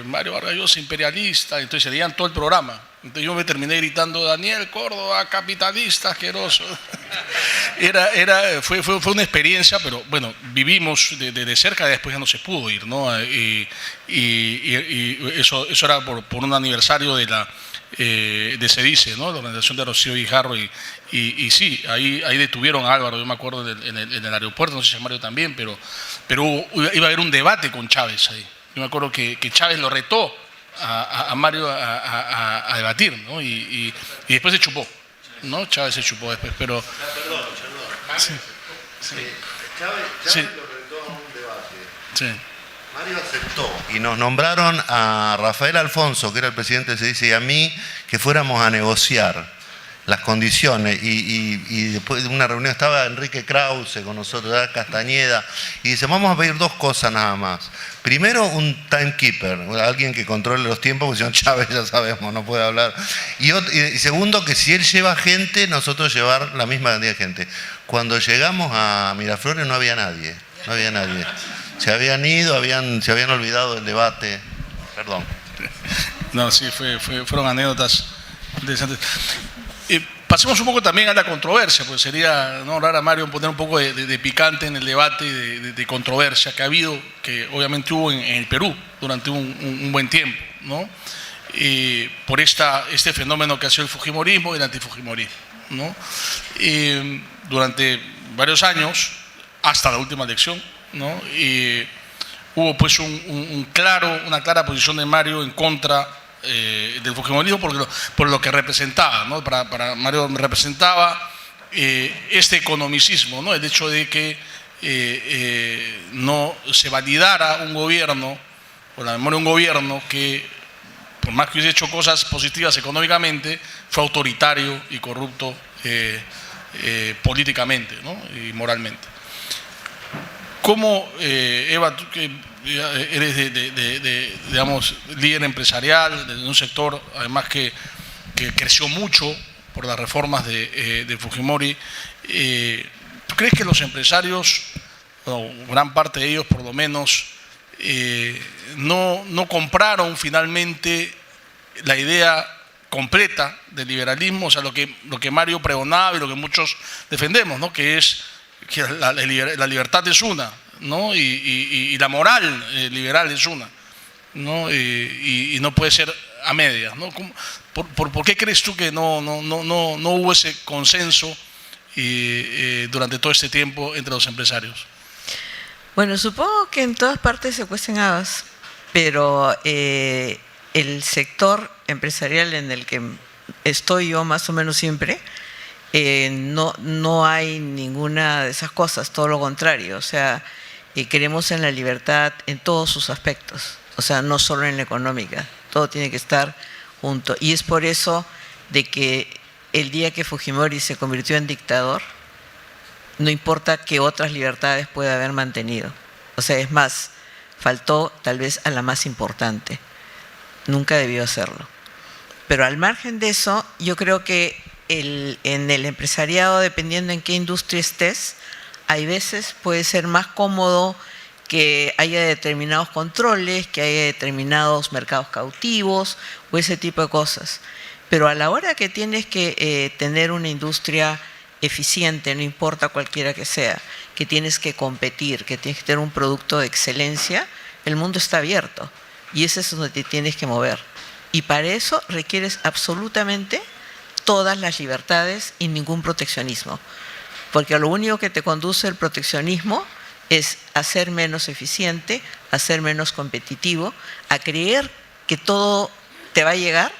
Mario Vargas Llosa, imperialista, entonces se leían todo el programa. Entonces yo me terminé gritando, Daniel Córdoba, capitalista asqueroso. Fue una experiencia, pero bueno, vivimos de cerca, después ya no se pudo ir, ¿no? Y eso era por un aniversario de SEDICE, ¿no? La organización de Rocío Guijarro, y sí, ahí detuvieron a Álvaro, yo me acuerdo en el aeropuerto, no sé si a Mario también, pero iba a haber un debate con Chávez ahí. Yo me acuerdo que Chávez lo retó a Mario a debatir, ¿no? Y después se chupó, ¿no? Chávez se chupó después, pero... Perdón. Sí. Chávez lo retó a un debate. Sí. Mario aceptó y nos nombraron a Rafael Alfonso, que era el presidente de SEDICE, y a mí, que fuéramos a negociar las condiciones, y después de una reunión estaba Enrique Krause con nosotros, Castañeda, y dice, vamos a pedir dos cosas nada más. Primero, un timekeeper, alguien que controle los tiempos, porque si no Chávez ya sabemos, no puede hablar. Y segundo, que si él lleva gente, nosotros llevar la misma cantidad de gente. Cuando llegamos a Miraflores no había nadie. Se habían ido, se habían olvidado del debate. Perdón. No, sí, fueron anécdotas interesantes. Pasemos un poco también a la controversia, porque sería no hablar a Mario, poner un poco de picante en el debate de controversia que ha habido, que obviamente hubo en el Perú durante un buen tiempo, ¿no? Por este fenómeno que ha sido el fujimorismo y el antifujimorismo, ¿no? Durante varios años, hasta la última elección, ¿no? Hubo pues una clara posición de Mario en contra del fujimorismo por lo que representaba, ¿no? Para Mario representaba este economicismo, ¿no? El hecho de que no se validara un gobierno, o la memoria de un gobierno que, por más que hubiese hecho cosas positivas económicamente, fue autoritario y corrupto políticamente, ¿no? Y moralmente. ¿Cómo, Eva, tú que eres digamos, líder empresarial de un sector, además que creció mucho por las reformas de Fujimori, ¿tú crees que los empresarios, o gran parte de ellos por lo menos, no compraron finalmente la idea completa del liberalismo, o sea, lo que Mario pregonaba y lo que muchos defendemos, ¿no? Que es que la libertad es una, ¿no? Y la moral liberal es una, ¿no? Y no puede ser a medias, ¿no? ¿Por qué crees tú que no hubo ese consenso durante todo este tiempo entre los empresarios? Bueno, supongo que en todas partes se cuecen habas, pero el sector empresarial en el que estoy yo más o menos siempre, no hay ninguna de esas cosas, todo lo contrario. O sea, creemos en la libertad en todos sus aspectos, o sea, no solo en la económica, todo tiene que estar junto. Y es por eso de que el día que Fujimori se convirtió en dictador, no importa qué otras libertades pueda haber mantenido. O sea, es más, faltó tal vez a la más importante. Nunca debió hacerlo. Pero al margen de eso, yo creo que en el empresariado, dependiendo en qué industria estés, hay veces puede ser más cómodo que haya determinados controles, que haya determinados mercados cautivos o ese tipo de cosas. Pero a la hora que tienes que tener una industria eficiente, no importa cualquiera que sea, que tienes que competir, que tienes que tener un producto de excelencia, el mundo está abierto y ese es donde te tienes que mover. Y para eso requieres absolutamente todas las libertades y ningún proteccionismo, porque a lo único que te conduce el proteccionismo es a ser menos eficiente, a ser menos competitivo, a creer que todo te va a llegar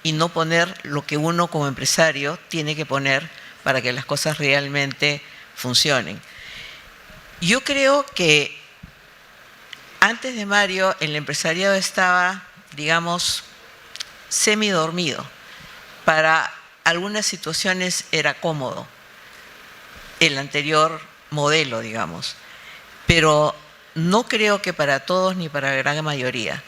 y no poner lo que uno como empresario tiene que poner para que las cosas realmente funcionen. Yo creo que antes de Mario el empresariado estaba, digamos, semidormido. Para algunas situaciones era cómodo el anterior modelo, digamos, pero no creo que para todos ni para la gran mayoría.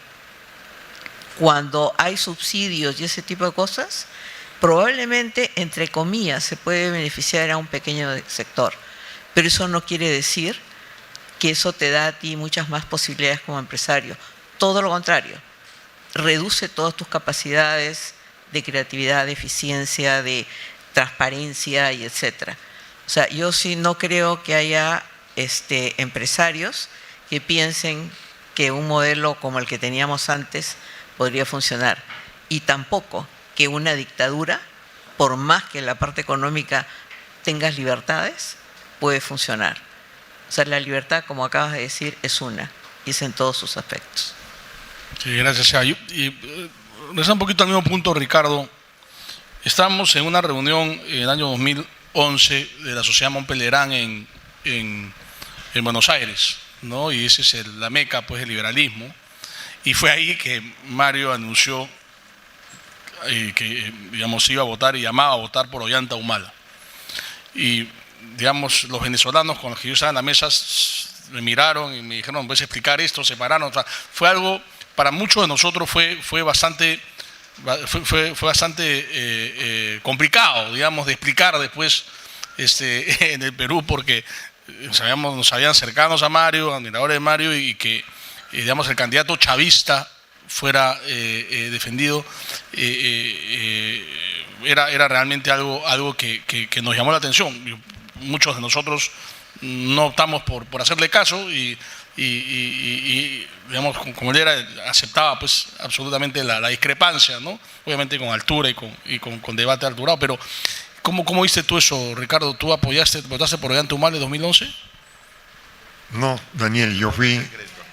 Cuando hay subsidios y ese tipo de cosas, probablemente, entre comillas, se puede beneficiar a un pequeño sector, pero eso no quiere decir que eso te da a ti muchas más posibilidades como empresario. Todo lo contrario, reduce todas tus capacidades de creatividad, de eficiencia, de transparencia y etcétera. O sea, yo sí no creo que haya empresarios que piensen que un modelo como el que teníamos antes podría funcionar, y tampoco que una dictadura, por más que en la parte económica tengas libertades, puede funcionar. O sea, la libertad, como acabas de decir, es una, y es en todos sus aspectos. Sí, gracias. Y regresando un poquito al mismo punto, Ricardo, estábamos en una reunión en el año 2011 de la Sociedad Montpelierán en Buenos Aires, ¿no? Y ese es la meca, pues, del liberalismo. Y fue ahí que Mario anunció que, digamos, iba a votar y llamaba a votar por Ollanta Humala. Y, digamos, los venezolanos con los que yo estaba en la mesa me miraron y me dijeron, ¿puedes explicar esto? Se pararon. O sea, fue algo, para muchos de nosotros fue bastante complicado, digamos, de explicar después en el Perú, porque nos sabían cercanos a Mario, admiradores de Mario, y que, digamos, el candidato chavista fuera defendido, era realmente algo que nos llamó la atención. Muchos de nosotros no optamos por hacerle caso y digamos, como él era, aceptaba pues absolutamente la discrepancia, ¿no? Obviamente con altura y con debate alturado, pero ¿cómo viste tú eso, Ricardo? ¿Tú votaste por Ollanta Humala en 2011? No, Daniel, yo fui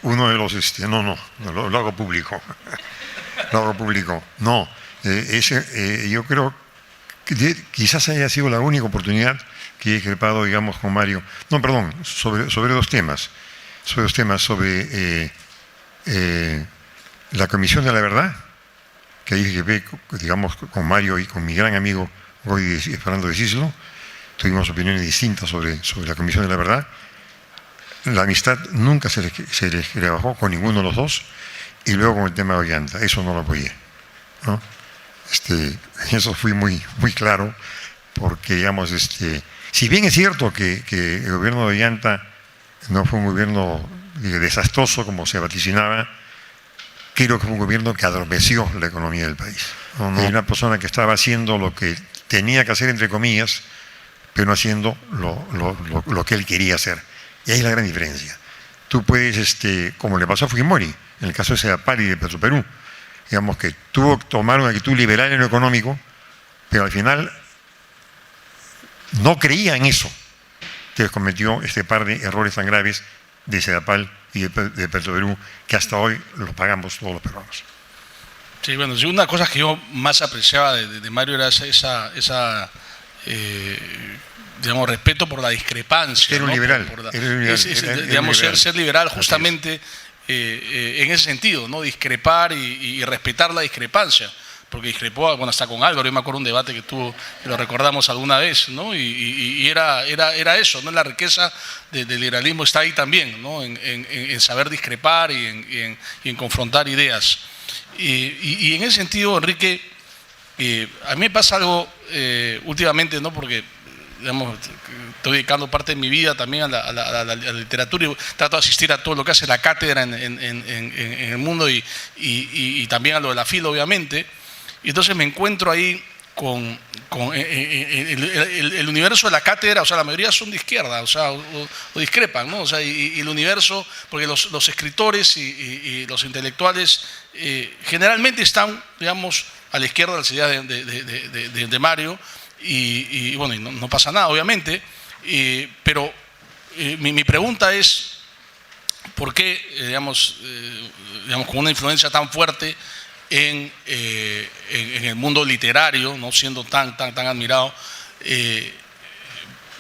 uno de los... No, lo hago público. Lo hago público. No, yo creo que quizás haya sido la única oportunidad que he discrepado, digamos, con Mario. No, perdón, sobre dos temas. Sobre la Comisión de la Verdad, que ahí discrepé, digamos, con Mario y con mi gran amigo Fernando de Cislo. Tuvimos opiniones distintas sobre la Comisión de la Verdad. La amistad nunca se les rebajó con ninguno de los dos. Y luego con el tema de Ollanta, eso no lo apoyé, ¿no? Eso fui muy claro, porque, digamos, si bien es cierto que el gobierno de Ollanta no fue un gobierno desastroso como se vaticinaba, creo que fue un gobierno que adormeció la economía del país. No. Una persona que estaba haciendo lo que tenía que hacer, entre comillas, pero no haciendo lo que él quería hacer. Y ahí es la gran diferencia. Tú puedes, como le pasó a Fujimori, en el caso de Sedapal y de Petroperú, digamos que tuvo que tomar una actitud liberal en lo económico, pero al final no creía en eso. Entonces cometió este par de errores tan graves de Sedapal y de Petroperú, que hasta hoy los pagamos todos los peruanos. Sí, bueno, una cosa que yo más apreciaba de Mario era digamos, respeto por la discrepancia. Era un liberal. Digamos, ser liberal justamente en ese sentido, ¿no? Discrepar y respetar la discrepancia. Porque discrepó, bueno, hasta con Álvaro, yo me acuerdo un debate que tuvo, que lo recordamos alguna vez, ¿no? Y era eso, ¿no? La riqueza del liberalismo está ahí también, ¿no? En saber discrepar y en confrontar ideas. Y en ese sentido, Enrique, a mí me pasa algo últimamente, ¿no? Porque, digamos, estoy dedicando parte de mi vida también a la literatura y trato de asistir a todo lo que hace la cátedra en el mundo y también a lo de la fila, obviamente. Y entonces me encuentro ahí con el universo de la cátedra. O sea, la mayoría son de izquierda, o sea, o discrepan, ¿no? O sea, y el universo, porque los escritores y los intelectuales generalmente están, digamos, a la izquierda de las ideas de Mario, y bueno, y no pasa nada, obviamente, pero mi pregunta es, ¿por qué, digamos, con una influencia tan fuerte en el mundo literario, no siendo tan admirado,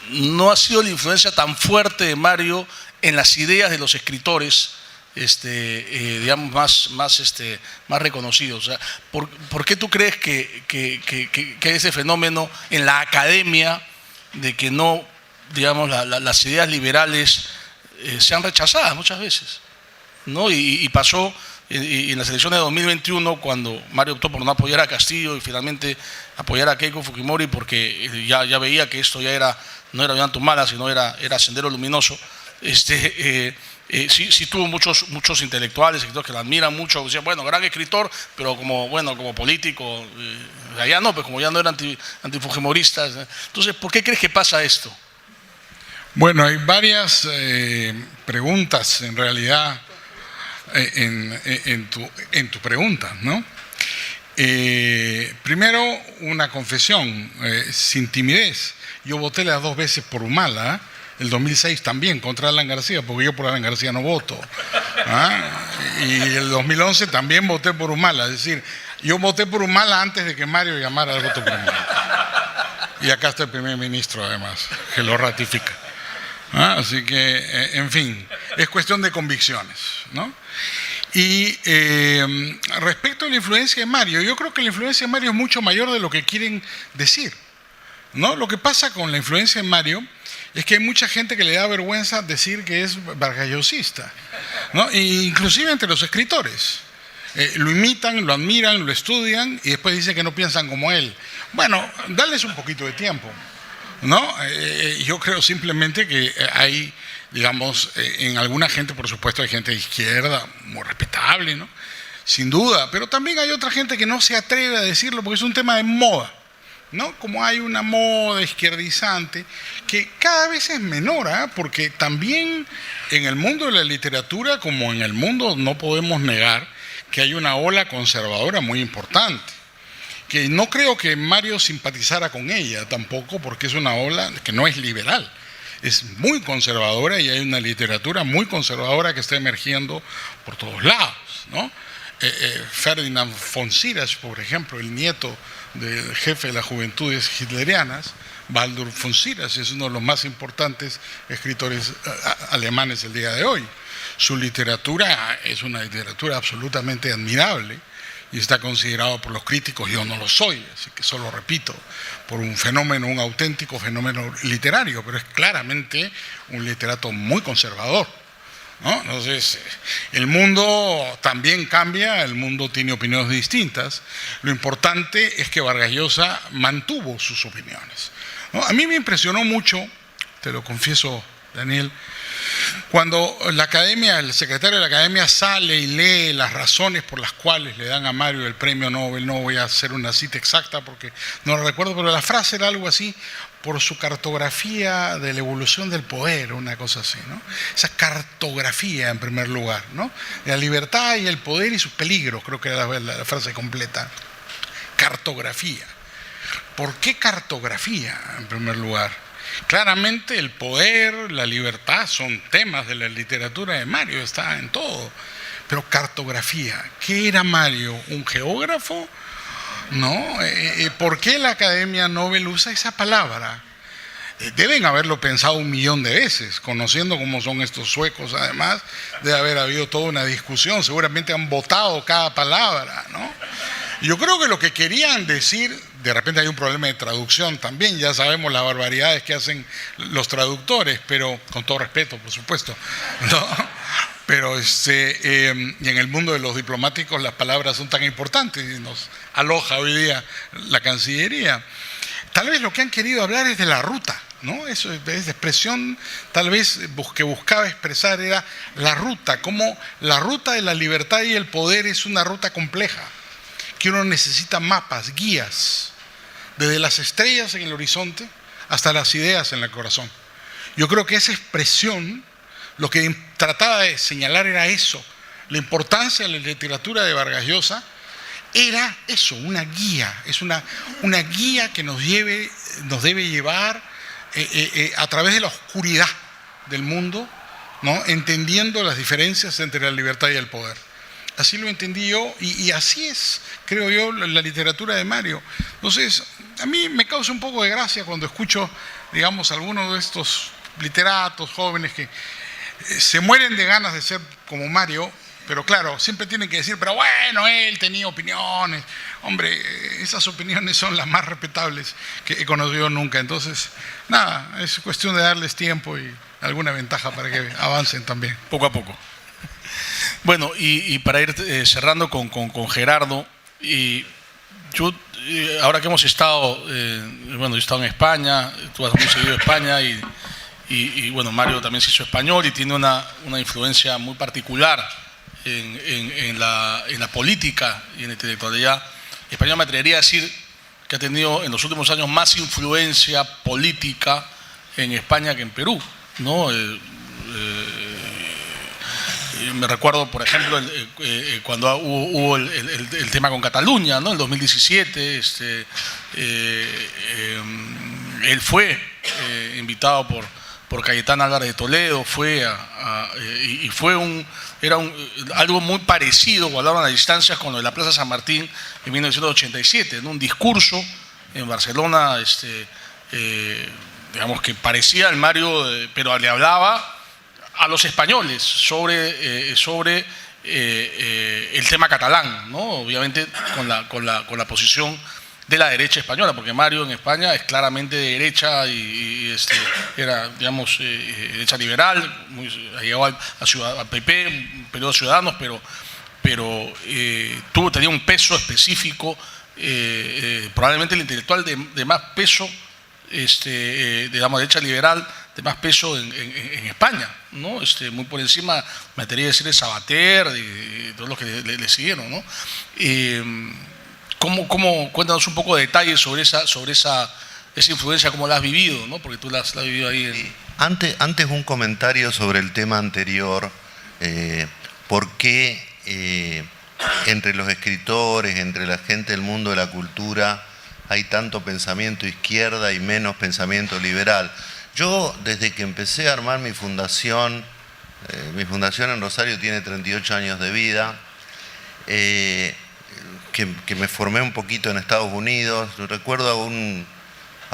no ha sido la influencia tan fuerte de Mario en las ideas de los escritores, digamos, más reconocidos? O sea, ¿por qué tú crees que hay ese fenómeno en la academia de que no, digamos, las ideas liberales sean rechazadas muchas veces, ¿no? Y pasó en las elecciones de 2021, cuando Mario optó por no apoyar a Castillo y finalmente apoyar a Keiko Fujimori, porque ya veía que esto ya no era Ollanta Humala, sino era Sendero Luminoso. Sí tuvo muchos intelectuales, escritores que lo admiran mucho, decían, bueno, gran escritor, pero como político, allá no, pues como ya no eran antifujimoristas. Entonces, ¿por qué crees que pasa esto? Bueno, hay varias preguntas en realidad en tu pregunta, ¿no? Primero, una confesión, sin timidez. Yo voté las 2 veces por Humala, el 2006 también contra Alan García, porque yo por Alan García no voto. Y el 2011 también voté por Humala, es decir, yo voté por Humala antes de que Mario llamara al voto por Humala. Y acá está el primer ministro, además, que lo ratifica. Así que, en fin, es cuestión de convicciones, ¿no? Y respecto a la influencia de Mario, yo creo que la influencia de Mario es mucho mayor de lo que quieren decir, ¿no? Lo que pasa con la influencia de Mario es que hay mucha gente que le da vergüenza decir que es vargallosista, ¿no? E inclusive entre los escritores. Lo imitan, lo admiran, lo estudian y después dicen que no piensan como él. Bueno, darles un poquito de tiempo, ¿no? Yo creo simplemente que hay, digamos, en alguna gente, por supuesto, hay gente de izquierda muy respetable, ¿no? Sin duda, pero también hay otra gente que no se atreve a decirlo porque es un tema de moda, ¿no? Como hay una moda izquierdizante que cada vez es menor, porque también en el mundo de la literatura, como en el mundo, no podemos negar que hay una ola conservadora muy importante, que no creo que Mario simpatizara con ella tampoco, porque es una ola que no es liberal, es muy conservadora y hay una literatura muy conservadora que está emergiendo por todos lados, ¿no? Ferdinand von Sirach, por ejemplo, el nieto del jefe de las juventudes hitlerianas, Baldur von Sirach, es uno de los más importantes escritores alemanes del día de hoy. Su literatura es una literatura absolutamente admirable y está considerado por los críticos, yo no lo soy, así que solo repito, por un fenómeno, un auténtico fenómeno literario, pero es claramente un literato muy conservador, ¿no? Entonces, el mundo también cambia, el mundo tiene opiniones distintas. Lo importante es que Vargas Llosa mantuvo sus opiniones, ¿no? A mí me impresionó mucho, te lo confieso, Daniel, cuando la academia, el secretario de la academia sale y lee las razones por las cuales le dan a Mario el premio Nobel. No voy a hacer una cita exacta porque no lo recuerdo, pero la frase era algo así: por su cartografía de la evolución del poder, una cosa así, ¿no? Esa cartografía, en primer lugar, ¿no? De la libertad y el poder y sus peligros, creo que era la frase completa. Cartografía. ¿Por qué cartografía, en primer lugar? Claramente el poder, la libertad son temas de la literatura de Mario, está en todo. Pero cartografía, ¿qué era Mario? ¿Un geógrafo? ¿No? ¿Por qué la Academia Nobel usa esa palabra? Deben haberlo pensado 1.000.000 de veces, conociendo cómo son estos suecos. Además, debe haber habido toda una discusión, seguramente han votado cada palabra, ¿no? Yo creo que lo que querían decir, de repente hay un problema de traducción también, ya sabemos las barbaridades que hacen los traductores, pero con todo respeto, por supuesto, ¿no? Pero y en el mundo de los diplomáticos las palabras son tan importantes y nos aloja hoy día la Cancillería. Tal vez lo que han querido hablar es de la ruta, ¿no? Eso es expresión, tal vez que buscaba expresar era la ruta, como la ruta de la libertad y el poder es una ruta compleja, que uno necesita mapas, guías, desde las estrellas en el horizonte hasta las ideas en el corazón. Yo creo que esa expresión, lo que trataba de señalar era eso, la importancia de la literatura de Vargas Llosa era eso, una guía, es una guía que nos debe llevar a través de la oscuridad del mundo, ¿no? Entendiendo las diferencias entre la libertad y el poder. Así lo entendí yo y así es, creo yo, la literatura de Mario. Entonces, a mí me causa un poco de gracia cuando escucho, digamos, algunos de estos literatos jóvenes que se mueren de ganas de ser como Mario, pero claro, siempre tienen que decir, pero bueno, él tenía opiniones. Hombre, esas opiniones son las más respetables que he conocido nunca. Entonces, nada, es cuestión de darles tiempo y alguna ventaja para que avancen también. Poco a poco. Bueno, y para ir cerrando con Gerardo, y yo, ahora que hemos estado, bueno, yo he estado en España, tú has muy seguido España, y bueno, Mario también se hizo español y tiene una influencia muy particular en la política y en la intelectualidad española. Me atrevería a decir que ha tenido en los últimos años más influencia política en España que en Perú, ¿no? Me recuerdo, por ejemplo, cuando hubo el tema con Cataluña, ¿no? En 2017, él fue invitado por Cayetano Álvarez de Toledo, y fue algo muy parecido, guardaron las distancias con lo de la Plaza San Martín en 1987, ¿no? Un discurso en Barcelona, digamos que parecía el Mario, pero le hablaba a los españoles sobre el tema catalán, ¿no? Obviamente con la posición de la derecha española, porque Mario en España es claramente de derecha y era, digamos, derecha liberal, ha llegado al PP, un periodo de Ciudadanos, pero tenía un peso específico, probablemente el intelectual de más peso, digamos, derecha liberal, de más peso en España, ¿no? Muy por encima, me atrevería a decir, de Sabater y todos los que le siguieron, ¿no? Cuéntanos un poco de detalles sobre esa influencia, cómo la has vivido, ¿no? Porque tú la has vivido ahí. Antes un comentario sobre el tema anterior, ¿por qué entre los escritores, entre la gente del mundo de la cultura, hay tanto pensamiento izquierda y menos pensamiento liberal? Yo, desde que empecé a armar mi fundación en Rosario tiene 38 años de vida, que me formé un poquito en Estados Unidos. Recuerdo a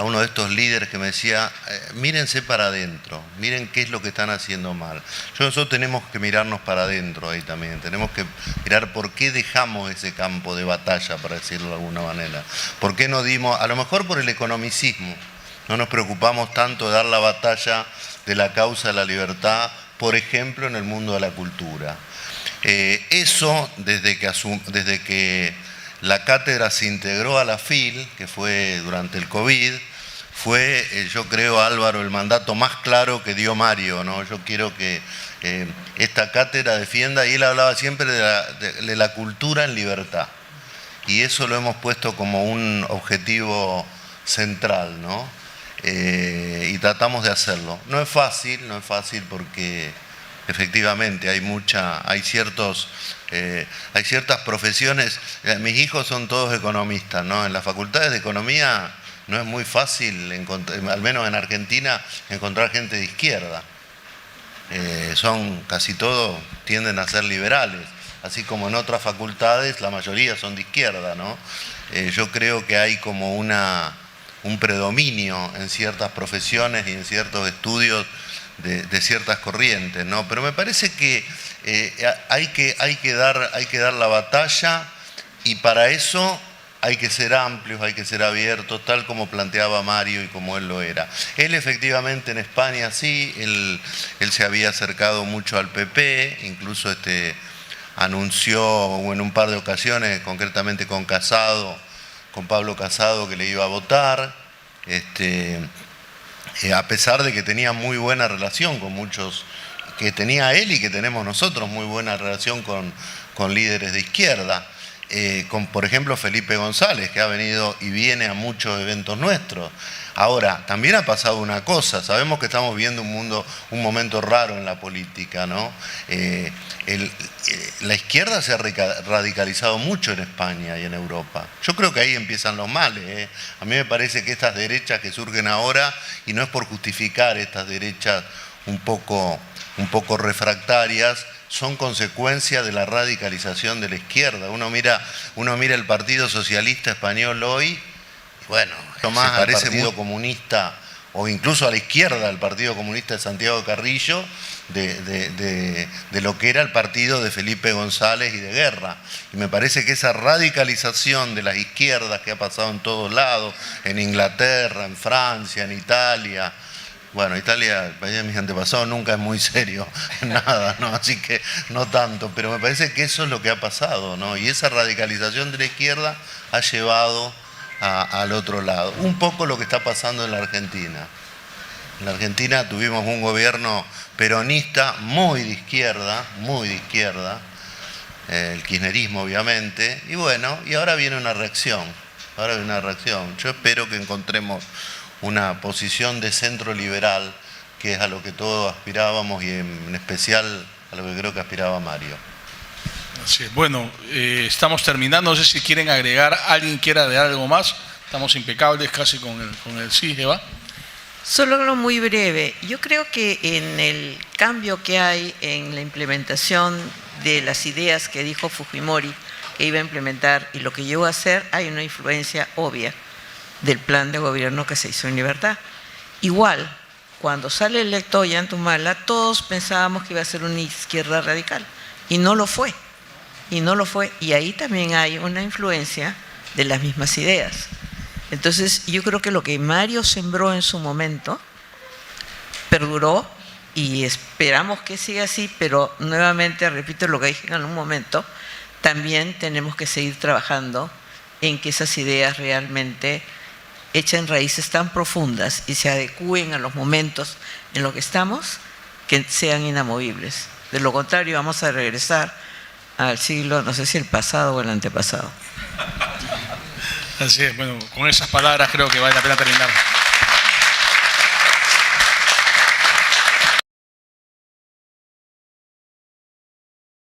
uno de estos líderes que me decía, mírense para adentro, miren qué es lo que están haciendo mal. Nosotros tenemos que mirarnos para adentro ahí también, tenemos que mirar por qué dejamos ese campo de batalla, para decirlo de alguna manera. ¿Por qué no dimos, a lo mejor por el economicismo, no nos preocupamos tanto de dar la batalla de la causa de la libertad, por ejemplo, en el mundo de la cultura? Eso, desde que la cátedra se integró a la FIL, que fue durante el COVID, fue, yo creo, Álvaro, el mandato más claro que dio Mario, ¿no? Yo quiero que esta cátedra defienda, y él hablaba siempre de la cultura en libertad. Y eso lo hemos puesto como un objetivo central, ¿no? Y tratamos de hacerlo. No es fácil porque efectivamente hay ciertas profesiones. Mis hijos son todos economistas, ¿no? En las facultades de economía no es muy fácil, al menos en Argentina, encontrar gente de izquierda. Casi todos tienden a ser liberales, así como en otras facultades la mayoría son de izquierda, ¿no? Yo creo que hay como un predominio en ciertas profesiones y en ciertos estudios de ciertas corrientes, ¿no? Pero me parece que hay que dar la batalla, y para eso hay que ser amplios, hay que ser abiertos, tal como planteaba Mario y como él lo era. Él efectivamente en España sí, él se había acercado mucho al PP, incluso anunció en un par de ocasiones, concretamente con Pablo Casado, que le iba a votar, a pesar de que tenía muy buena relación con muchos, que tenía él y que tenemos nosotros muy buena relación con líderes de izquierda, con por ejemplo Felipe González, que ha venido y viene a muchos eventos nuestros. Ahora, también ha pasado una cosa, sabemos que estamos viviendo un momento raro en la política, ¿no? La izquierda se ha radicalizado mucho en España y en Europa. Yo creo que ahí empiezan los males. A mí me parece que estas derechas que surgen ahora, y no es por justificar estas derechas un poco refractarias, son consecuencia de la radicalización de la izquierda. Uno mira el Partido Socialista Español hoy, bueno, más se parece al Partido Comunista, o incluso a la izquierda del Partido Comunista de Santiago Carrillo, de lo que era el partido de Felipe González y de Guerra. Y me parece que esa radicalización de las izquierdas que ha pasado en todos lados, en Inglaterra, en Francia, en Italia. Bueno, Italia, el país de mis antepasados, nunca es muy serio en nada, ¿no? Así que no tanto, pero me parece que eso es lo que ha pasado, ¿no? Y esa radicalización de la izquierda ha llevado al otro lado. Un poco lo que está pasando en la Argentina. En la Argentina tuvimos un gobierno peronista muy de izquierda, el kirchnerismo obviamente, y bueno, y ahora viene una reacción, Yo espero que encontremos una posición de centro liberal, que es a lo que todos aspirábamos y en especial a lo que creo que aspiraba Mario. Así es. Bueno, estamos terminando, no sé si quieren agregar, alguien quiera agregar algo más, estamos impecables casi con el sí, Eva. Solo algo muy breve. Yo creo que en el cambio que hay en la implementación de las ideas que dijo Fujimori que iba a implementar y lo que llegó a hacer, hay una influencia obvia del plan de gobierno que se hizo en Libertad. Igual, cuando sale electo Ollanta-Humala, todos pensábamos que iba a ser una izquierda radical y no lo fue. Y ahí también hay una influencia de las mismas ideas. Entonces, yo creo que lo que Mario sembró en su momento perduró y esperamos que siga así, pero nuevamente, repito lo que dije en un momento, también tenemos que seguir trabajando en que esas ideas realmente echen raíces tan profundas y se adecúen a los momentos en los que estamos, que sean inamovibles. De lo contrario, vamos a regresar al siglo, no sé si el pasado o el antepasado. Así es, bueno, con esas palabras creo que vale la pena terminar.